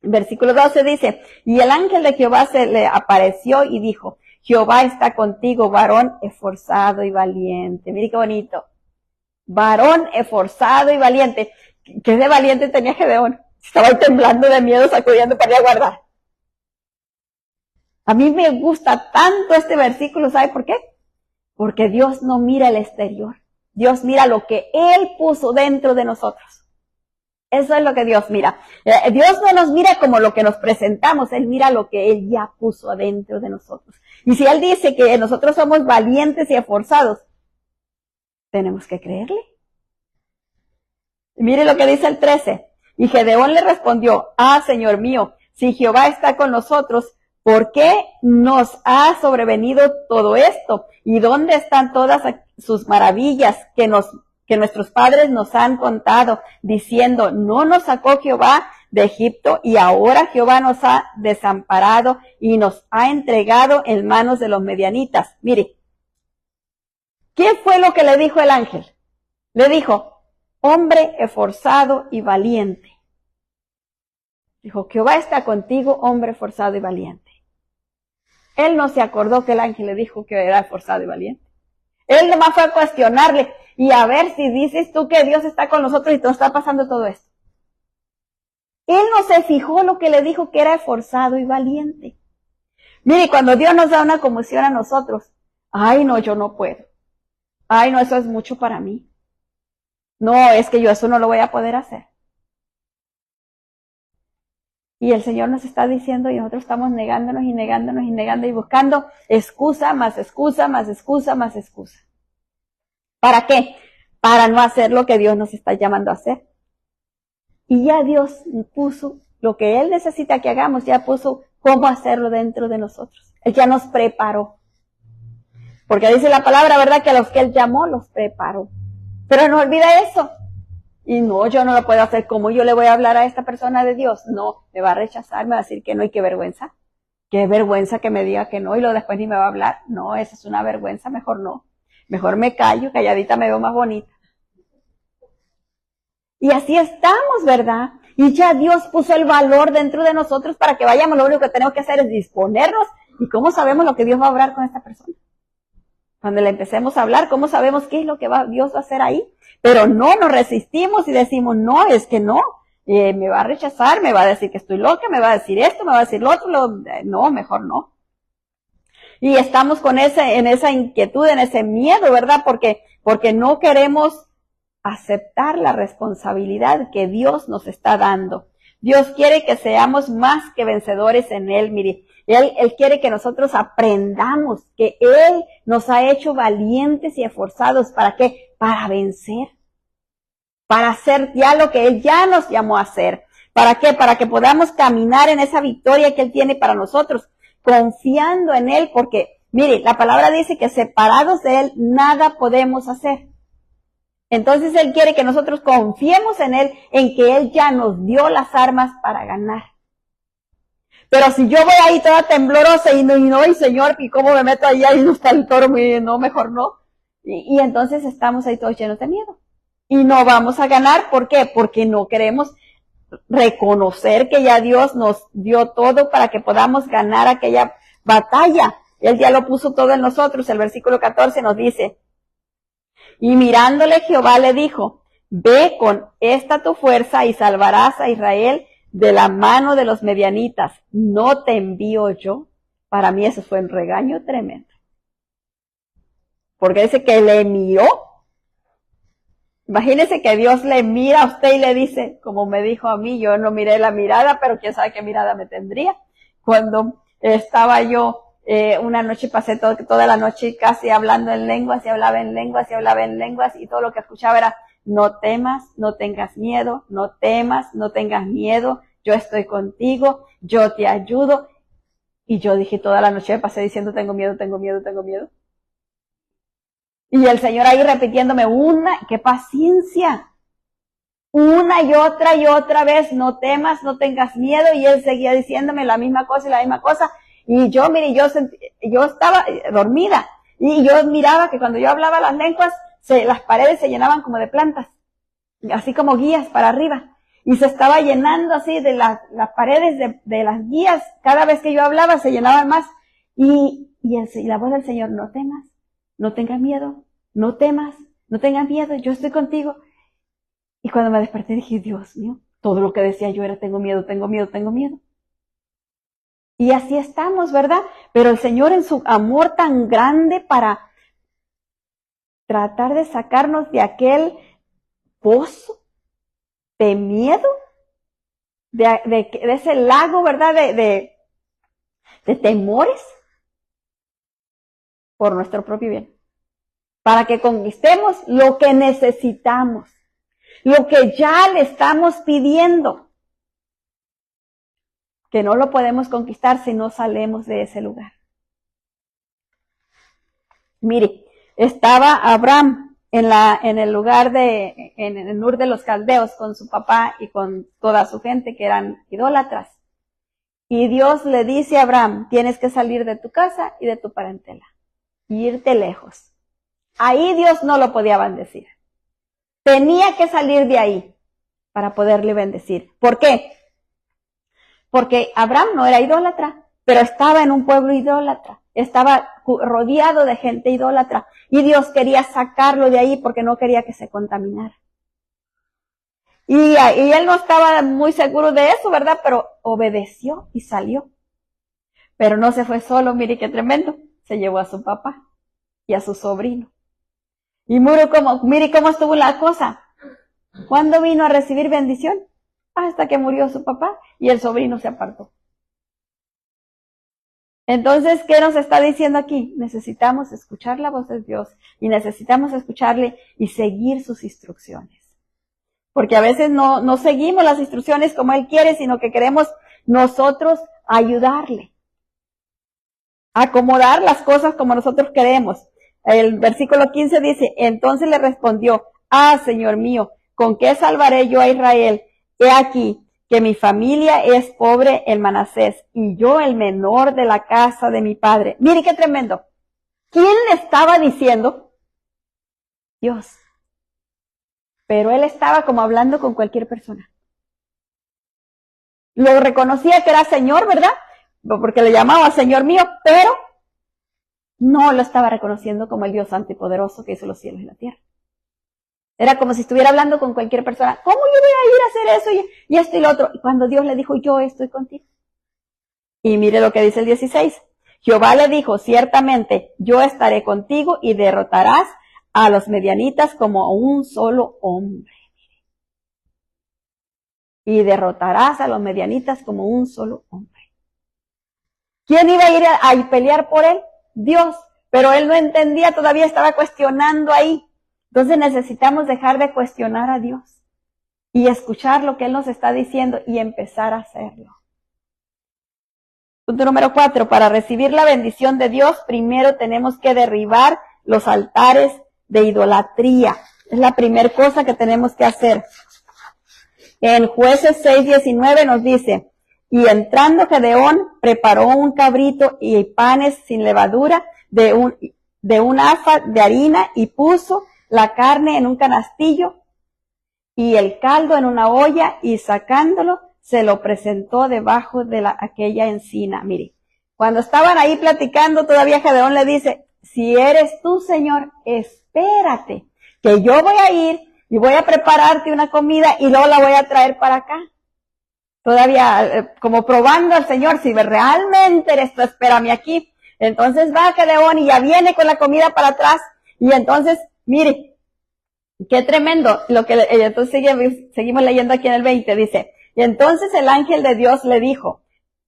Versículo 12 dice: y el ángel de Jehová se le apareció y dijo: Jehová está contigo, varón esforzado y valiente. Mire qué bonito. Varón esforzado y valiente. ¿Qué de valiente tenía Gedeón? Estaba ahí temblando de miedo, sacudiendo para ir a guardar. A mí me gusta tanto este versículo, ¿sabe por qué? Porque Dios no mira el exterior. Dios mira lo que Él puso dentro de nosotros. Eso es lo que Dios mira. Dios no nos mira como lo que nos presentamos, Él mira lo que Él ya puso adentro de nosotros. Y si Él dice que nosotros somos valientes y esforzados, tenemos que creerle. Mire lo que dice el 13. Y Gedeón le respondió: Señor mío, si Jehová está con nosotros, ¿por qué nos ha sobrevenido todo esto? ¿Y dónde están todas sus maravillas que nuestros padres nos han contado, diciendo: no nos sacó Jehová de Egipto, y ahora Jehová nos ha desamparado y nos ha entregado en manos de los madianitas? Mire, ¿qué fue lo que le dijo el ángel? Le dijo: hombre esforzado y valiente. Dijo: Jehová está contigo, hombre esforzado y valiente. Él no se acordó que el ángel le dijo que era esforzado y valiente. Él nomás fue a cuestionarle: y a ver si dices tú que Dios está con nosotros y te está pasando todo esto. Él no se fijó lo que le dijo, que era esforzado y valiente. Mire, cuando Dios nos da una comisión a nosotros, ay no, yo no puedo. Ay no, eso es mucho para mí. No, es que yo eso no lo voy a poder hacer. Y el Señor nos está diciendo, y nosotros estamos negándonos y negándonos y negando y buscando excusa, más excusa, más excusa, más excusa. ¿Para qué? Para no hacer lo que Dios nos está llamando a hacer. Y ya Dios puso lo que Él necesita que hagamos, ya puso cómo hacerlo dentro de nosotros. Él ya nos preparó. Porque dice la palabra, ¿verdad? Que a los que Él llamó, los preparó. Pero no olvida eso. Y no, yo no lo puedo hacer. ¿Cómo yo le voy a hablar a esta persona de Dios? No, me va a rechazar, me va a decir que no, y qué vergüenza. Qué vergüenza que me diga que no y luego después ni me va a hablar. No, esa es una vergüenza, mejor no. Mejor me callo, calladita me veo más bonita. Y así estamos, ¿verdad? Y ya Dios puso el valor dentro de nosotros para que vayamos. Lo único que tenemos que hacer es disponernos. ¿Y cómo sabemos lo que Dios va a hablar con esta persona? Cuando le empecemos a hablar, ¿cómo sabemos qué es lo que Dios va a hacer ahí? Pero no nos resistimos y decimos, no, es que no. Me va a rechazar, me va a decir que estoy loca, me va a decir esto, me va a decir lo otro. No, mejor no. Y estamos en esa inquietud, en ese miedo, ¿verdad? Porque no queremos aceptar la responsabilidad que Dios nos está dando. Dios quiere que seamos más que vencedores en Él, mire. Él quiere que nosotros aprendamos que Él nos ha hecho valientes y esforzados. ¿Para qué? Para vencer. Para hacer ya lo que Él ya nos llamó a hacer. ¿Para qué? Para que podamos caminar en esa victoria que Él tiene para nosotros, confiando en Él, porque, mire, la palabra dice que separados de Él nada podemos hacer. Entonces Él quiere que nosotros confiemos en Él, en que Él ya nos dio las armas para ganar. Pero si yo voy ahí toda temblorosa y Señor, ¿y cómo me meto allá y no está el toro? No, mejor no. Y entonces estamos ahí todos llenos de miedo. Y no vamos a ganar, ¿por qué? Porque no queremos reconocer que ya Dios nos dio todo para que podamos ganar aquella batalla. Él ya lo puso todo en nosotros. El versículo 14 nos dice, y mirándole Jehová le dijo, ve con esta tu fuerza y salvarás a Israel de la mano de los medianitas. ¿No te envío yo? Para mí eso fue un regaño tremendo. Porque dice que le miró. Imagínese que Dios le mira a usted y le dice, como me dijo a mí, yo no miré la mirada, pero quién sabe qué mirada me tendría. Cuando estaba yo, una noche pasé toda la noche casi hablando en lenguas, y hablaba en lenguas, y hablaba en lenguas, y todo lo que escuchaba era, no temas, no tengas miedo, no temas, no tengas miedo, yo estoy contigo, yo te ayudo. Y yo dije toda la noche, pasé diciendo, tengo miedo, tengo miedo, tengo miedo. Y el Señor ahí repitiéndome qué paciencia, una y otra vez, no temas, no tengas miedo, y Él seguía diciéndome la misma cosa y la misma cosa, y yo, mire, yo estaba dormida, y yo miraba que cuando yo hablaba las lenguas, las paredes se llenaban como de plantas, así como guías para arriba, y se estaba llenando así de las paredes de las guías, cada vez que yo hablaba se llenaban más, y la voz del Señor, no temas. No tengas miedo, no temas, no tengas miedo, yo estoy contigo. Y cuando me desperté dije, Dios mío, todo lo que decía yo era tengo miedo, tengo miedo, tengo miedo. Y así estamos, ¿verdad? Pero el Señor en su amor tan grande para tratar de sacarnos de aquel pozo de miedo, de ese lago, ¿verdad? De temores. Por nuestro propio bien, para que conquistemos lo que necesitamos, lo que ya le estamos pidiendo, que no lo podemos conquistar si no salimos de ese lugar. Mire, estaba Abraham en el lugar en el Ur de los Caldeos con su papá y con toda su gente que eran idólatras. Y Dios le dice a Abraham, tienes que salir de tu casa y de tu parentela. Y irte lejos. Ahí Dios no lo podía bendecir. Tenía que salir de ahí para poderle bendecir. ¿Por qué? Porque Abraham no era idólatra, pero estaba en un pueblo idólatra. Estaba rodeado de gente idólatra. Y Dios quería sacarlo de ahí porque no quería que se contaminara. Y él no estaba muy seguro de eso, ¿verdad? Pero obedeció y salió. Pero no se fue solo, mire qué tremendo. Se llevó a su papá y a su sobrino. Y mire cómo estuvo la cosa. ¿Cuándo vino a recibir bendición? Hasta que murió su papá y el sobrino se apartó. Entonces, ¿qué nos está diciendo aquí? Necesitamos escuchar la voz de Dios y necesitamos escucharle y seguir sus instrucciones. Porque a veces no seguimos las instrucciones como Él quiere, sino que queremos nosotros ayudarle. Acomodar las cosas como nosotros queremos. El versículo 15 dice, entonces le respondió, ah, Señor mío, ¿con qué salvaré yo a Israel? He aquí que mi familia es pobre en Manasés y yo el menor de la casa de mi padre. Mire qué tremendo. ¿Quién le estaba diciendo? Dios. Pero él estaba como hablando con cualquier persona. Lo reconocía que era Señor, ¿verdad? Porque le llamaba Señor mío, pero no lo estaba reconociendo como el Dios santo y poderoso que hizo los cielos y la tierra. Era como si estuviera hablando con cualquier persona. ¿Cómo yo voy a ir a hacer eso y esto y lo otro? Y cuando Dios le dijo, yo estoy contigo. Y mire lo que dice el 16. Jehová le dijo, ciertamente yo estaré contigo y derrotarás a los medianitas como un solo hombre. Y derrotarás a los medianitas como un solo hombre. ¿Quién iba a ir a pelear por él? Dios. Pero él no entendía, todavía estaba cuestionando ahí. Entonces necesitamos dejar de cuestionar a Dios y escuchar lo que Él nos está diciendo y empezar a hacerlo. Punto número 4. Para recibir la bendición de Dios, primero tenemos que derribar los altares de idolatría. Es la primera cosa que tenemos que hacer. En Jueces 6:19 nos dice, y entrando Gedeón, preparó un cabrito y panes sin levadura de un afa de harina y puso la carne en un canastillo y el caldo en una olla y sacándolo se lo presentó debajo de aquella encina. Mire, cuando estaban ahí platicando todavía Gedeón le dice, si eres tú, Señor, espérate, que yo voy a ir y voy a prepararte una comida y luego la voy a traer para acá. Todavía como probando al Señor, si realmente eres tú, espérame aquí. Entonces va Gedeón y ya viene con la comida para atrás y entonces mire, qué tremendo, entonces seguimos leyendo aquí en el 20, dice, y entonces el ángel de Dios le dijo,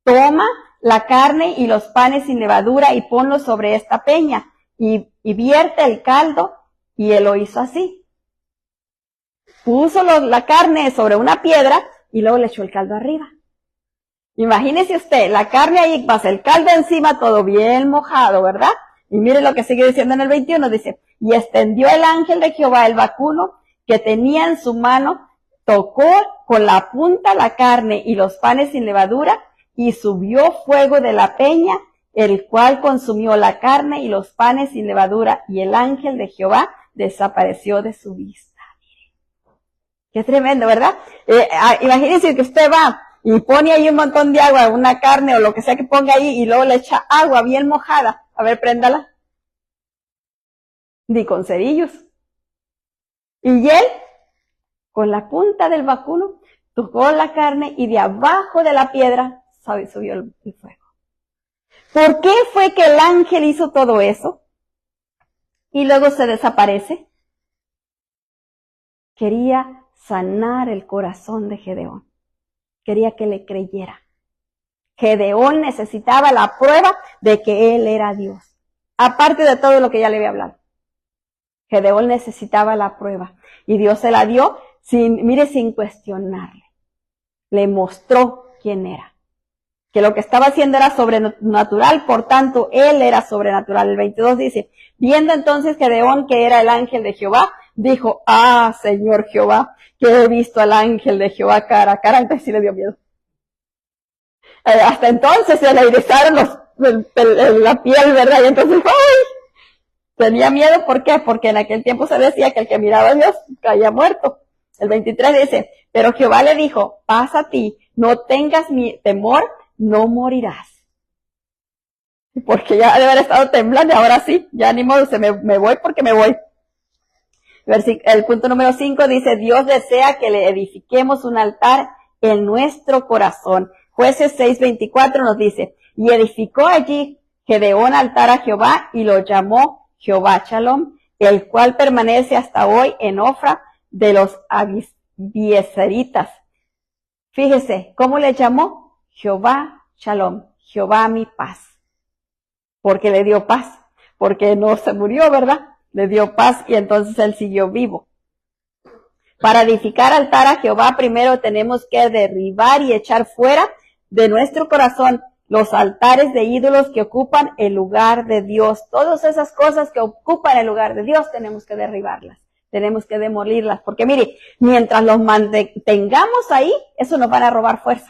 toma la carne y los panes sin levadura y ponlos sobre esta peña, y vierte el caldo, y él lo hizo así. Puso la carne sobre una piedra, y luego le echó el caldo arriba. Imagínese usted, la carne ahí, más el caldo encima, todo bien mojado, ¿verdad? Y mire lo que sigue diciendo en el 21, dice, y extendió el ángel de Jehová el báculo que tenía en su mano, tocó con la punta la carne y los panes sin levadura, y subió fuego de la peña, el cual consumió la carne y los panes sin levadura, y el ángel de Jehová desapareció de su vista. Qué tremendo, ¿verdad? Imagínense que usted va y pone ahí un montón de agua, una carne o lo que sea que ponga ahí, y luego le echa agua bien mojada. A ver, préndala. Ni con cerillos. Y él, con la punta del báculo, tocó la carne y de abajo de la piedra subió el fuego. ¿Por qué fue que el ángel hizo todo eso? Y luego se desaparece. Quería sanar el corazón de Gedeón. Quería que le creyera. Gedeón necesitaba la prueba de que él era Dios. Aparte de todo lo que ya le había hablado. Gedeón necesitaba la prueba. Y Dios se la dio sin cuestionarle. Le mostró quién era. Que lo que estaba haciendo era sobrenatural, por tanto, él era sobrenatural. El 22 dice, viendo entonces Gedeón que era el ángel de Jehová, dijo, ah, Señor Jehová, que he visto al ángel de Jehová cara a cara. Entonces sí le dio miedo. Hasta entonces se le erizaron la piel, ¿verdad? Y entonces, ¡ay! Tenía miedo, ¿por qué? Porque en aquel tiempo se decía que el que miraba a Dios caía muerto. El 23 dice, pero Jehová le dijo, pasa a ti, no tengas temor, no morirás. Porque ya debe haber estado temblando, y ahora sí, ya ni modo, me voy porque me voy. El punto número 5 dice, Dios desea que le edifiquemos un altar en nuestro corazón. Jueces 6:24 nos dice, y edificó allí Gedeón altar a Jehová y lo llamó Jehová Shalom, el cual permanece hasta hoy en Ofra de los abiezeritas. Fíjese, ¿cómo le llamó? Jehová Shalom, Jehová mi paz. Porque le dio paz, porque no se murió, ¿verdad? Le dio paz y entonces él siguió vivo. Para edificar altar a Jehová, primero tenemos que derribar y echar fuera de nuestro corazón los altares de ídolos que ocupan el lugar de Dios. Todas esas cosas que ocupan el lugar de Dios tenemos que derribarlas. tenemos que demolirlas, porque mire, mientras los mantengamos ahí, eso nos van a robar fuerza.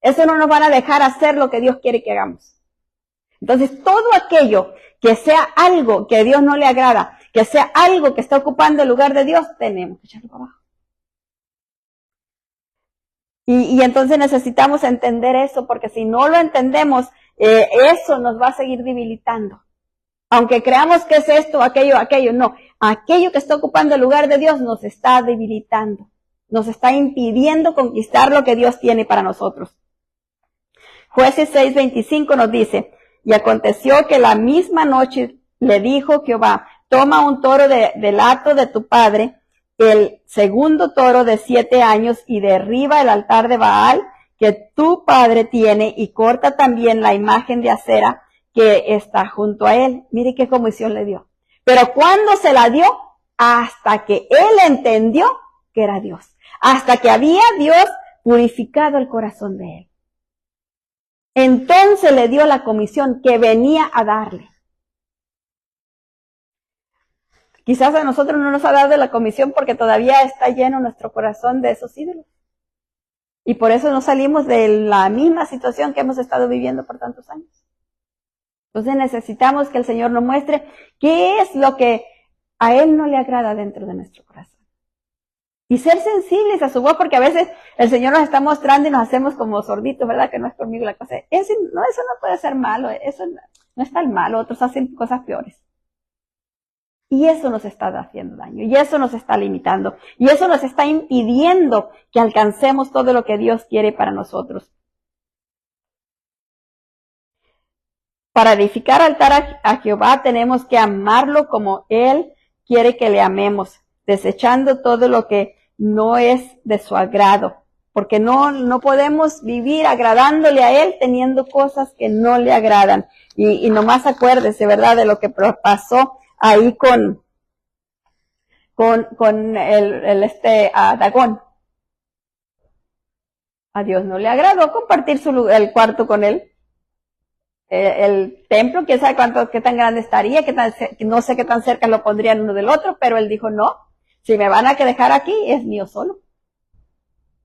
Eso no nos van a dejar hacer lo que Dios quiere que hagamos. Entonces, todo aquello que sea algo que a Dios no le agrada, que sea algo que está ocupando el lugar de Dios, tenemos que echarlo para abajo. Y entonces necesitamos entender eso, porque si no lo entendemos, eso nos va a seguir debilitando. Aunque creamos que es esto, aquello, no. Aquello que está ocupando el lugar de Dios nos está debilitando. Nos está impidiendo conquistar lo que Dios tiene para nosotros. Jueces 6:25 nos dice, y aconteció que la misma noche le dijo Jehová, toma un toro del hato de tu padre, el segundo toro de 7 años, y derriba el altar de Baal que tu padre tiene, y corta también la imagen de acera que está junto a él. Mire qué comisión le dio. Pero ¿cuándo se la dio? Hasta que él entendió que era Dios. Hasta que había Dios purificado el corazón de él. Entonces le dio la comisión que venía a darle. Quizás a nosotros no nos ha dado la comisión porque todavía está lleno nuestro corazón de esos ídolos. Y por eso no salimos de la misma situación que hemos estado viviendo por tantos años. Entonces necesitamos que el Señor nos muestre qué es lo que a Él no le agrada dentro de nuestro corazón. Y ser sensibles a su voz, porque a veces el Señor nos está mostrando y nos hacemos como sorditos, ¿verdad? Que no es conmigo la cosa. Eso no puede ser malo, eso no es tan malo, otros hacen cosas peores. Y eso nos está haciendo daño, y eso nos está limitando, y eso nos está impidiendo que alcancemos todo lo que Dios quiere para nosotros. Para edificar altar a Jehová tenemos que amarlo como Él quiere que le amemos, desechando todo lo que no es de su agrado, porque no podemos vivir agradándole a Él teniendo cosas que no le agradan. Y nomás acuérdese, ¿verdad?, de lo que pasó ahí con a Dagón. A Dios no le agradó compartir el cuarto con él. El templo, quién sabe qué tan grande estaría, no sé qué tan cerca lo pondrían uno del otro, pero él dijo, no, si me van a dejar aquí, es mío solo.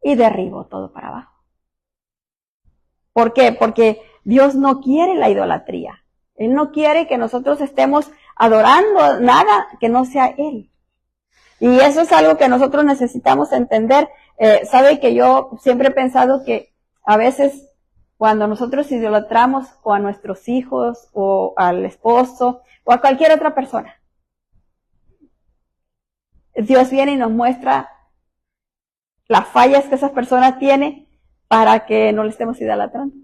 Y derribó todo para abajo. ¿Por qué? Porque Dios no quiere la idolatría. Él no quiere que nosotros estemos adorando nada que no sea Él. Y eso es algo que nosotros necesitamos entender. Sabe que yo siempre he pensado que a veces cuando nosotros idolatramos o a nuestros hijos o al esposo o a cualquier otra persona, Dios viene y nos muestra las fallas que esas personas tienen para que no le estemos idolatrando.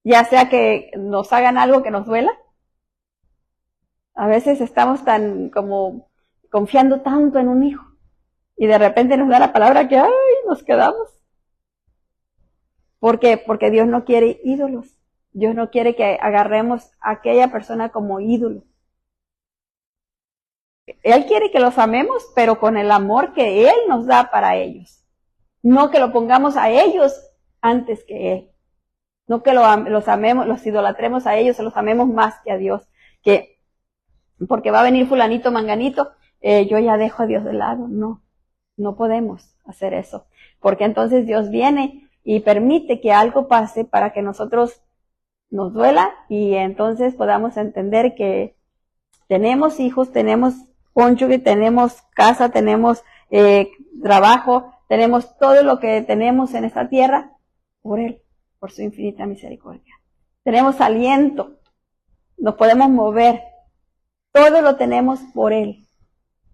Ya sea que nos hagan algo que nos duela. A veces estamos tan como confiando tanto en un hijo y de repente nos da la palabra que ¡ay! Nos quedamos. ¿Por qué? Porque Dios no quiere ídolos. Dios no quiere que agarremos a aquella persona como ídolo. Él quiere que los amemos, pero con el amor que Él nos da para ellos. No que lo pongamos a ellos antes que Él. No que los amemos, los idolatremos a ellos, se los amemos más que a Dios. Que porque va a venir fulanito, manganito, yo ya dejo a Dios de lado. No podemos hacer eso. Porque entonces Dios viene y permite que algo pase para que nosotros nos duela y entonces podamos entender que tenemos hijos, tenemos cónyuge, tenemos casa, tenemos trabajo, tenemos todo lo que tenemos en esta tierra por Él, por su infinita misericordia. Tenemos aliento, nos podemos mover, todo lo tenemos por Él.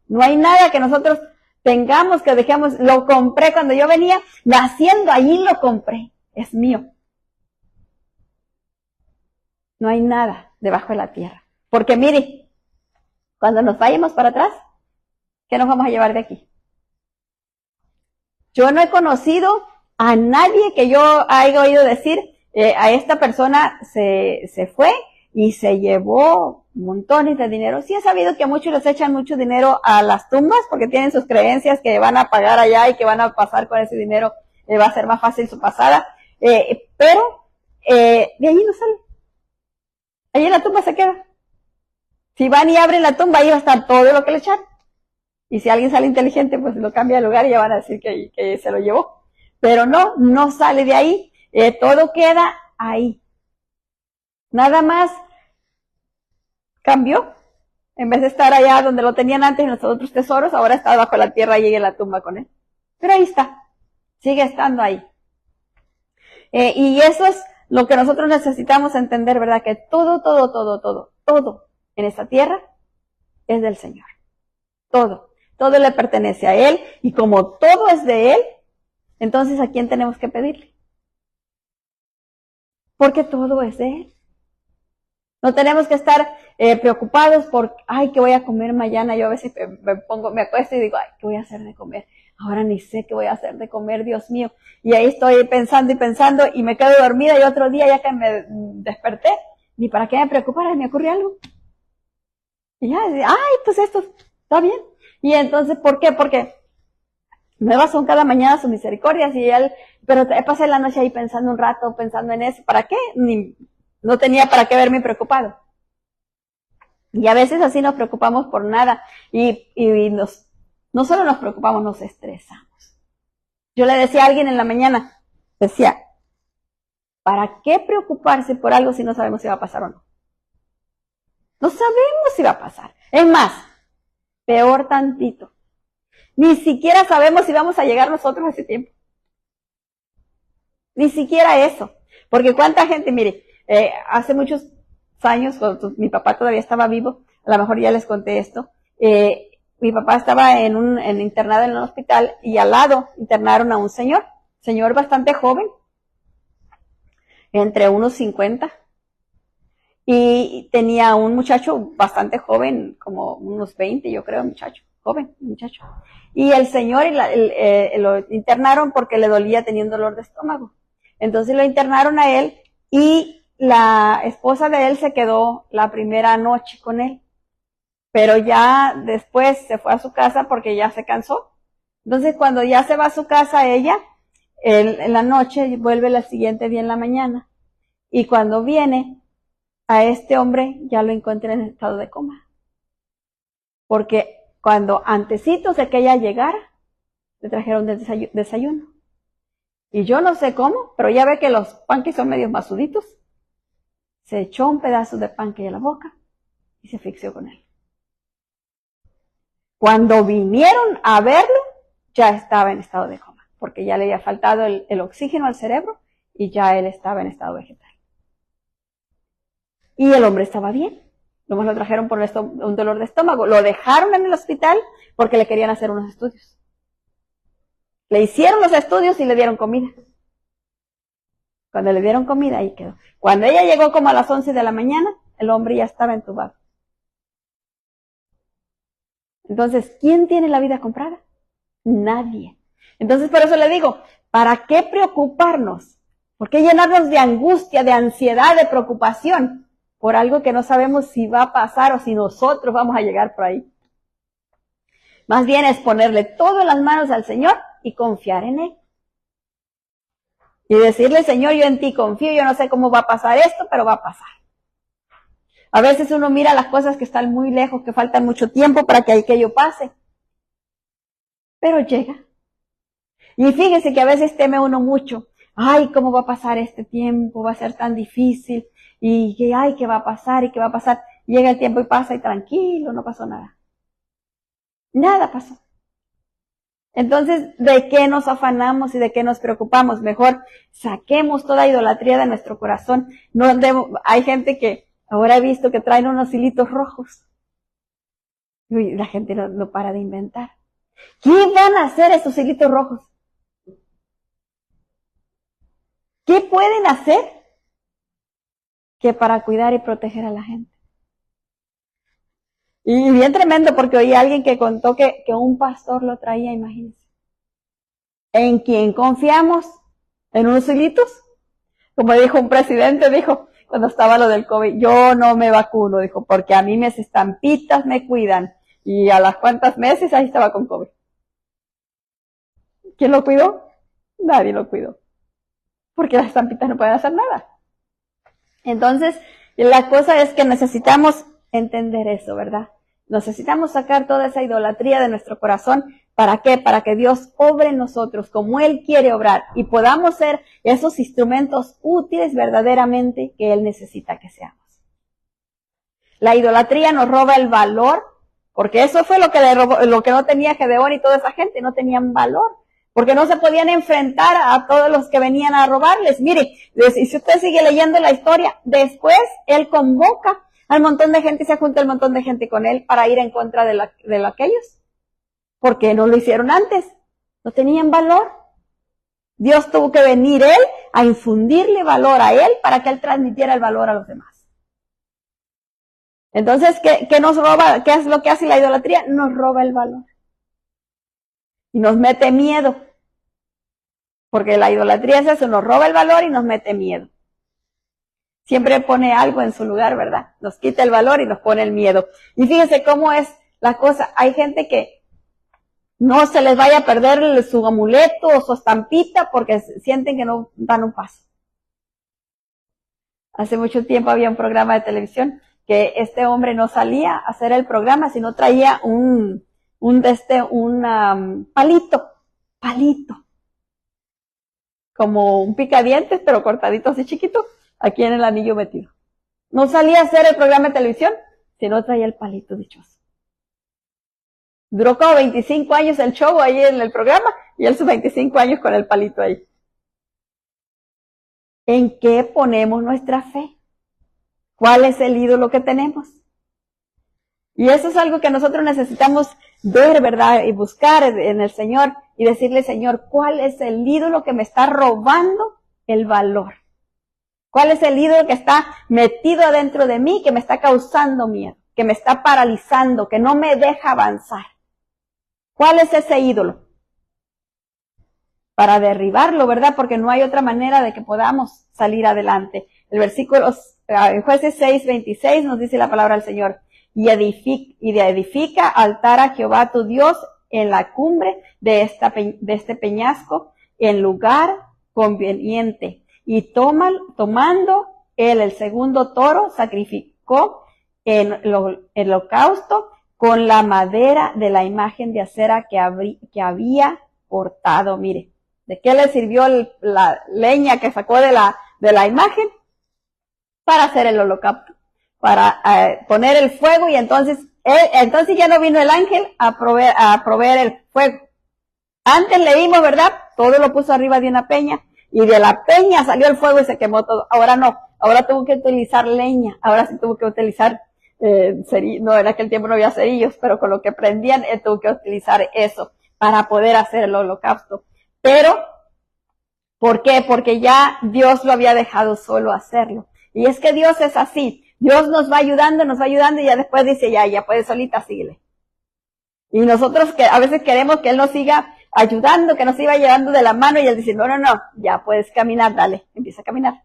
No hay nada que nosotros tengamos que dejemos. Lo compré cuando yo venía, naciendo allí lo compré, es mío. No hay nada debajo de la tierra. Porque mire, cuando nos vayamos para atrás, ¿qué nos vamos a llevar de aquí? Yo no he conocido a nadie que yo haya oído decir, a esta persona se fue y se llevó montones de dinero. Sí he sabido que a muchos les echan mucho dinero a las tumbas porque tienen sus creencias que van a pagar allá y que van a pasar con ese dinero, va a ser más fácil su pasada, pero de allí no sale. Allí en la tumba se queda. Si van y abren la tumba, ahí va a estar todo lo que le echaron. Y si alguien sale inteligente, pues lo cambia de lugar y ya van a decir que se lo llevó. Pero no sale de ahí. Todo queda ahí. Nada más cambió. En vez de estar allá donde lo tenían antes en los otros tesoros, ahora está bajo la tierra y en la tumba con él. Pero ahí está. Sigue estando ahí. Y eso es lo que nosotros necesitamos entender, ¿verdad? Que todo en esta tierra es del Señor. Todo le pertenece a Él, y como todo es de Él, entonces ¿a quién tenemos que pedirle? Porque todo es de Él. No tenemos que estar preocupados por, ay, ¿qué voy a comer mañana? Yo a veces me acuesto y digo, ay, ¿qué voy a hacer de comer? Ahora ni sé qué voy a hacer de comer, Dios mío. Y ahí estoy pensando y me quedo dormida, y otro día ya que me desperté, ni para qué me preocupara, me ocurre algo. Y ya, ay, pues esto está bien. Y entonces, ¿por qué? Porque nuevas son cada mañana sus misericordias, pero pasé la noche ahí pensando un rato, pensando en eso. ¿Para qué? No tenía para qué verme preocupado. Y a veces así nos preocupamos por nada, y no solo nos preocupamos, nos estresamos. Yo le decía a alguien en la mañana, decía, ¿para qué preocuparse por algo si no sabemos si va a pasar o no? No sabemos si va a pasar. Es más, peor tantito. Ni siquiera sabemos si vamos a llegar nosotros a ese tiempo. Ni siquiera eso. Porque cuánta gente, mire, hace muchos años, cuando mi papá todavía estaba vivo, a lo mejor ya les conté esto, mi papá estaba internado en un hospital, y al lado internaron a un señor bastante joven, entre unos 50, y tenía un muchacho bastante joven, como unos 20, yo creo, muchacho. Y el señor lo internaron porque le dolía, tenía un dolor de estómago. Entonces lo internaron a él, y la esposa de él se quedó la primera noche con él. Pero ya después se fue a su casa porque ya se cansó. Entonces cuando ya se va a su casa ella, en la noche, vuelve el siguiente día en la mañana. Y cuando viene, a este hombre ya lo encontré en estado de coma. Porque cuando antecitos de que ella llegara, le trajeron desayuno. Y yo no sé cómo, pero ya ve que los panques son medio masuditos. Se echó un pedazo de panque a la boca y se asfixió con él. Cuando vinieron a verlo, ya estaba en estado de coma, porque ya le había faltado el oxígeno al cerebro, y ya él estaba en estado vegetal. Y el hombre estaba bien. Nomás lo trajeron por un dolor de estómago. Lo dejaron en el hospital porque le querían hacer unos estudios. Le hicieron los estudios y le dieron comida. Cuando le dieron comida, ahí quedó. Cuando ella llegó como a las 11 de la mañana, el hombre ya estaba entubado. Entonces, ¿quién tiene la vida comprada? Nadie. Entonces, por eso le digo, ¿para qué preocuparnos? ¿Por qué llenarnos de angustia, de ansiedad, de preocupación por algo que no sabemos si va a pasar o si nosotros vamos a llegar por ahí? Más bien es ponerle todo en las manos al Señor y confiar en Él. Y decirle, Señor, yo en ti confío, yo no sé cómo va a pasar esto, pero va a pasar. A veces uno mira las cosas que están muy lejos, que faltan mucho tiempo para que aquello pase. Pero llega. Y fíjese que a veces teme uno mucho. Ay, ¿cómo va a pasar este tiempo? Va a ser tan difícil. Y que, ay, ¿qué va a pasar? ¿Y qué va a pasar? Llega el tiempo y pasa y tranquilo, no pasó nada. Nada pasó. Entonces, ¿de qué nos afanamos y de qué nos preocupamos? Mejor saquemos toda idolatría de nuestro corazón. Hay gente que ahora he visto que traen unos hilitos rojos. Y la gente no para de inventar. ¿Qué van a hacer esos hilitos rojos? ¿Qué pueden hacer que para cuidar y proteger a la gente? Y bien tremendo, porque oí a alguien que contó que un pastor lo traía, imagínense. ¿En quién confiamos? ¿En unos hilitos? Como dijo un presidente, dijo, cuando estaba lo del COVID, yo no me vacuno, dijo, porque a mí mis estampitas me cuidan. Y a las cuantas meses ahí estaba con COVID. ¿Quién lo cuidó? Nadie lo cuidó. Porque las estampitas no pueden hacer nada. Entonces, la cosa es que necesitamos entender eso, ¿verdad? Necesitamos sacar toda esa idolatría de nuestro corazón. ¿Para qué? Para que Dios obre en nosotros como Él quiere obrar y podamos ser esos instrumentos útiles verdaderamente que Él necesita que seamos. La idolatría nos roba el valor, porque eso fue lo que le robó, lo que no tenía Gedeón y toda esa gente, no tenían valor, porque no se podían enfrentar a todos los que venían a robarles. Mire, y si usted sigue leyendo la historia, después Él convoca al montón de gente y se junta el montón de gente con Él para ir en contra de aquellos. Porque no lo hicieron antes, no tenían valor. Dios tuvo que venir Él a infundirle valor a Él para que Él transmitiera el valor a los demás. Entonces, ¿qué nos roba? ¿Qué es lo que hace la idolatría? Nos roba el valor. Y nos mete miedo. Porque la idolatría es eso, nos roba el valor y nos mete miedo. Siempre pone algo en su lugar, ¿verdad? Nos quita el valor y nos pone el miedo. Y fíjense cómo es la cosa. Hay gente que no se les vaya a perder su amuleto o su estampita porque sienten que no dan un paso. Hace mucho tiempo había un programa de televisión que este hombre no salía a hacer el programa, sino traía un palito, como un picadientes, pero cortadito así chiquito, aquí en el anillo metido. No salía a hacer el programa de televisión, sino traía el palito dichoso. Duró como 25 años el show ahí en el programa, y él sus 25 años con el palito ahí. ¿En qué ponemos nuestra fe? ¿Cuál es el ídolo que tenemos? Y eso es algo que nosotros necesitamos ver, ¿verdad? Y buscar en el Señor y decirle, Señor, ¿cuál es el ídolo que me está robando el valor? ¿Cuál es el ídolo que está metido adentro de mí, que me está causando miedo, que me está paralizando, que no me deja avanzar? ¿Cuál es ese ídolo? Para derribarlo, ¿verdad? Porque no hay otra manera de que podamos salir adelante. El versículo en Jueces 6:26 nos dice la palabra del Señor, y edifica altar a Jehová tu Dios en la cumbre de este peñasco, en lugar conveniente. Y tomando él el segundo toro, sacrificó en el holocausto con la madera de la imagen de acera que había cortado. Mire, ¿de qué le sirvió la leña que sacó de la imagen? Para hacer el holocausto, para poner el fuego, y entonces ya no vino el ángel a proveer el fuego. Antes leímos, ¿verdad? Todo lo puso arriba de una peña, y de la peña salió el fuego y se quemó todo. Ahora no, ahora tuvo que utilizar leña, ahora sí tuvo que utilizar no, en aquel tiempo no había cerillos, pero con lo que prendían, él tuvo que utilizar eso para poder hacer el holocausto. Pero, ¿por qué? Porque ya Dios lo había dejado solo hacerlo. Y es que Dios es así. Dios nos va ayudando y ya después dice, ya puedes solita, síguele. Y nosotros que a veces queremos que Él nos siga ayudando, que nos siga llevando de la mano, y Él dice, no, ya puedes caminar, dale, empieza a caminar.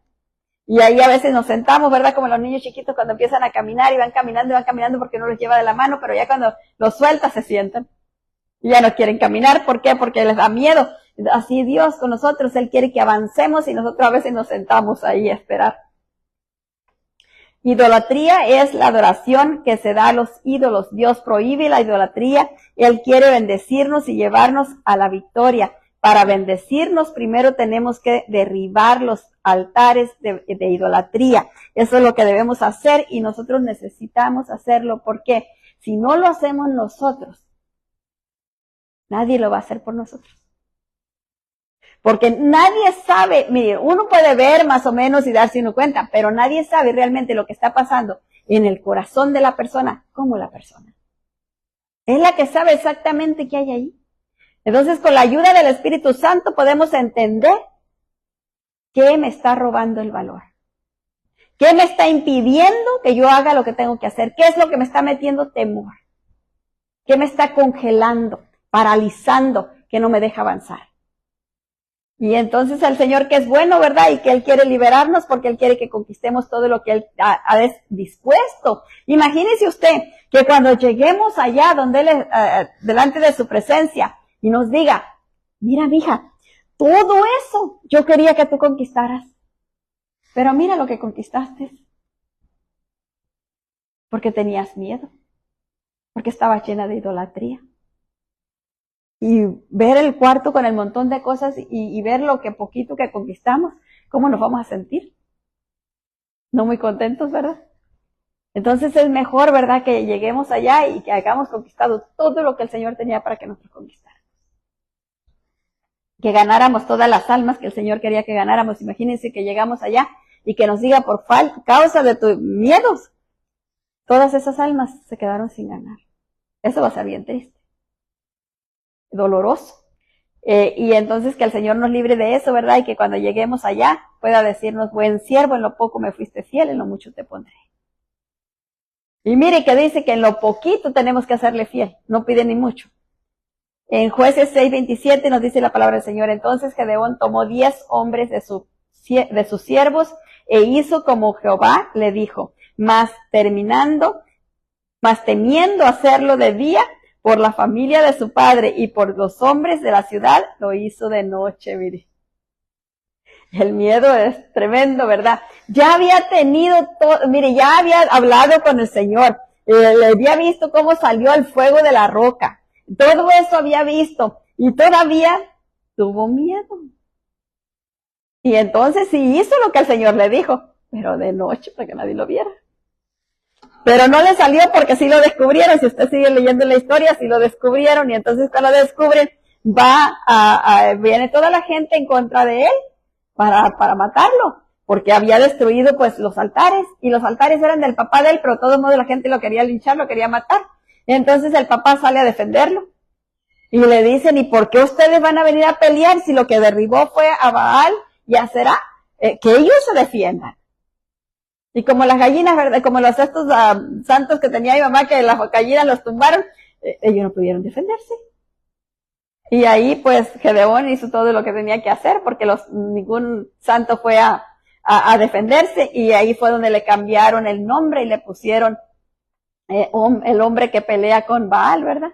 Y ahí a veces nos sentamos, ¿verdad? Como los niños chiquitos cuando empiezan a caminar y van caminando porque no los lleva de la mano, pero ya cuando los suelta se sientan. Y ya no quieren caminar, ¿por qué? Porque les da miedo. Así Dios con nosotros, Él quiere que avancemos y nosotros a veces nos sentamos ahí a esperar. Idolatría es la adoración que se da a los ídolos. Dios prohíbe la idolatría. Él quiere bendecirnos y llevarnos a la victoria. Para bendecirnos, primero tenemos que derribar los altares de idolatría. Eso es lo que debemos hacer y nosotros necesitamos hacerlo. Porque si no lo hacemos nosotros, nadie lo va a hacer por nosotros. Porque nadie sabe, mire, uno puede ver más o menos y darse uno cuenta, pero nadie sabe realmente lo que está pasando en el corazón de la persona, como la persona. Es la que sabe exactamente qué hay ahí. Entonces, con la ayuda del Espíritu Santo podemos entender qué me está robando el valor. ¿Qué me está impidiendo que yo haga lo que tengo que hacer? ¿Qué es lo que me está metiendo temor? ¿Qué me está congelando, paralizando, que no me deja avanzar? Y entonces el Señor, que es bueno, ¿verdad? Y que Él quiere liberarnos porque Él quiere que conquistemos todo lo que Él ha dispuesto. Imagínese usted que cuando lleguemos allá donde Él, delante de su presencia, y nos diga, mira, mija, todo eso yo quería que tú conquistaras. Pero mira lo que conquistaste. porque tenías miedo, porque estabas llena de idolatría. Y ver el cuarto con el montón de cosas y ver lo que poquito que conquistamos, ¿cómo nos vamos a sentir? No muy contentos, ¿verdad? Entonces es mejor, ¿verdad?, que lleguemos allá y que hayamos conquistado todo lo que el Señor tenía para que nosotros conquistáramos. Que ganáramos todas las almas que el Señor quería que ganáramos. Imagínense que llegamos allá y que nos diga por causa de tus miedos, todas esas almas se quedaron sin ganar. Eso va a ser bien triste, doloroso. Y entonces que el Señor nos libre de eso, ¿verdad? Y que cuando lleguemos allá pueda decirnos, buen siervo, en lo poco me fuiste fiel, en lo mucho te pondré. Y mire que dice que en lo poquito tenemos que hacerle fiel, no pide ni mucho. En Jueces 6:27 nos dice la palabra del Señor, entonces Gedeón tomó 10 hombres de sus siervos e hizo como Jehová le dijo, mas temiendo hacerlo de día por la familia de su padre y por los hombres de la ciudad, lo hizo de noche, mire. El miedo es tremendo, ¿verdad? Ya había tenido todo, mire, ya había hablado con el Señor, le había visto cómo salió el fuego de la roca, todo eso había visto, y todavía tuvo miedo. Y entonces sí hizo lo que el Señor le dijo, pero de noche para que nadie lo viera. Pero no le salió porque sí lo descubrieron, si usted sigue leyendo la historia, sí lo descubrieron, y entonces cuando lo descubren, viene toda la gente en contra de él, para matarlo, porque había destruido pues los altares, y los altares eran del papá de él, pero de todo modo la gente lo quería linchar, lo quería matar. Entonces el papá sale a defenderlo, y le dicen, ¿y por qué ustedes van a venir a pelear si lo que derribó fue a Baal y a Será? Que ellos se defiendan. Y como las gallinas, ¿verdad? Como estos santos que tenía mi mamá, que las gallinas los tumbaron, ellos no pudieron defenderse. Y ahí pues Gedeón hizo todo lo que tenía que hacer porque ningún santo fue a defenderse, y ahí fue donde le cambiaron el nombre y le pusieron el hombre que pelea con Baal, ¿verdad?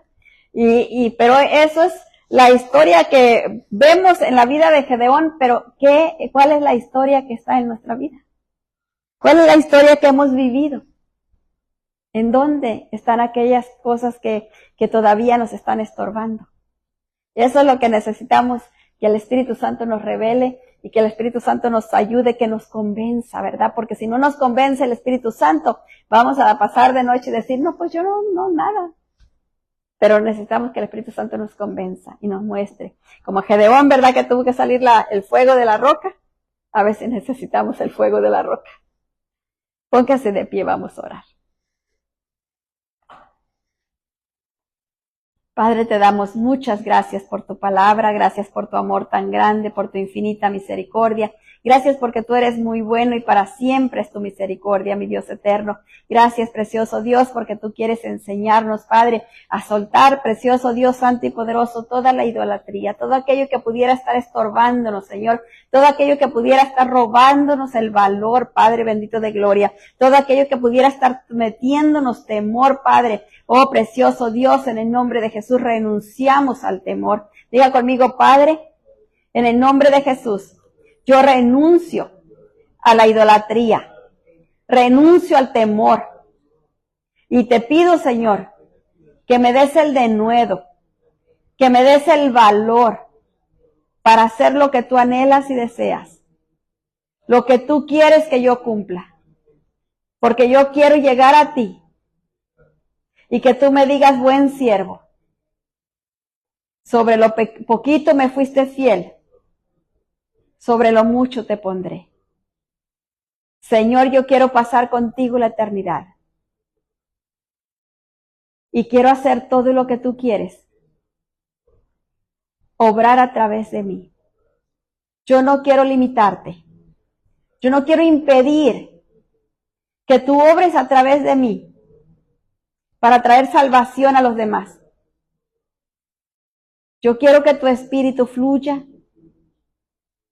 Pero eso es la historia que vemos en la vida de Gedeón, pero ¿cuál es la historia que está en nuestra vida? ¿Cuál es la historia que hemos vivido? ¿En dónde están aquellas cosas que todavía nos están estorbando? Eso es lo que necesitamos, que el Espíritu Santo nos revele y que el Espíritu Santo nos ayude, que nos convenza, ¿verdad? Porque si no nos convence el Espíritu Santo, vamos a pasar de noche y decir, no, pues yo no, nada. Pero necesitamos que el Espíritu Santo nos convenza y nos muestre. Como Gedeón, ¿verdad? Que tuvo que salir el fuego de la roca. A veces necesitamos el fuego de la roca. Póngase de pie, vamos a orar. Padre, te damos muchas gracias por tu palabra, gracias por tu amor tan grande, por tu infinita misericordia. Gracias porque tú eres muy bueno y para siempre es tu misericordia, mi Dios eterno. Gracias, precioso Dios, porque tú quieres enseñarnos, Padre, a soltar, precioso Dios santo y poderoso, toda la idolatría, todo aquello que pudiera estar estorbándonos, Señor, todo aquello que pudiera estar robándonos el valor, Padre bendito de gloria, todo aquello que pudiera estar metiéndonos temor, Padre. Oh, precioso Dios, en el nombre de Jesús renunciamos al temor. Diga conmigo, Padre, en el nombre de Jesús, yo renuncio a la idolatría, renuncio al temor. Y te pido, Señor, que me des el denuedo, que me des el valor para hacer lo que tú anhelas y deseas, lo que tú quieres que yo cumpla. Porque yo quiero llegar a ti y que tú me digas, buen siervo, sobre lo poquito me fuiste fiel, sobre lo mucho te pondré. Señor, yo quiero pasar contigo la eternidad. Y quiero hacer todo lo que tú quieres, obrar a través de mí. Yo no quiero limitarte. Yo no quiero impedir que tú obres a través de mí para traer salvación a los demás. Yo quiero que tu espíritu fluya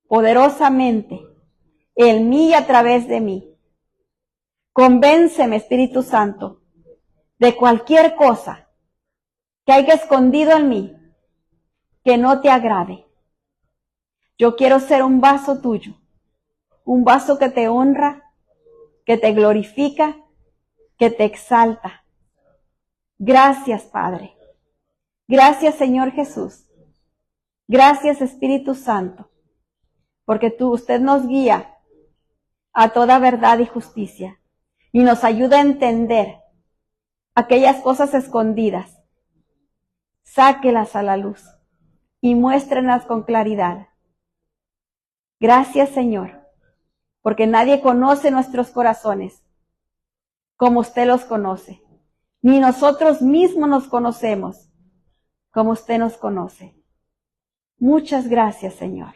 poderosamente en mí y a través de mí. Convénceme, Espíritu Santo, de cualquier cosa que haya escondido en mí que no te agrade. Yo quiero ser un vaso tuyo, un vaso que te honra, que te glorifica, que te exalta. Gracias, Padre. Gracias, Señor Jesús. Gracias, Espíritu Santo, porque usted nos guía a toda verdad y justicia y nos ayuda a entender aquellas cosas escondidas. Sáquelas a la luz y muéstrenlas con claridad. Gracias, Señor, porque nadie conoce nuestros corazones como usted los conoce, ni nosotros mismos nos conocemos como usted nos conoce. Muchas gracias, Señor,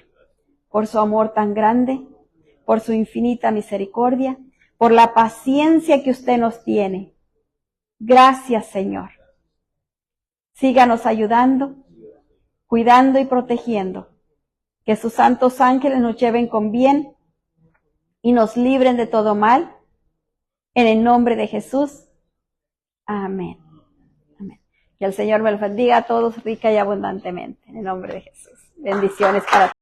por su amor tan grande, por su infinita misericordia, por la paciencia que usted nos tiene. Gracias, Señor. Síganos ayudando, cuidando y protegiendo. Que sus santos ángeles nos lleven con bien y nos libren de todo mal. En el nombre de Jesús. Amén. Amén. Que el Señor me los bendiga a todos rica y abundantemente. En el nombre de Jesús. Bendiciones para todos.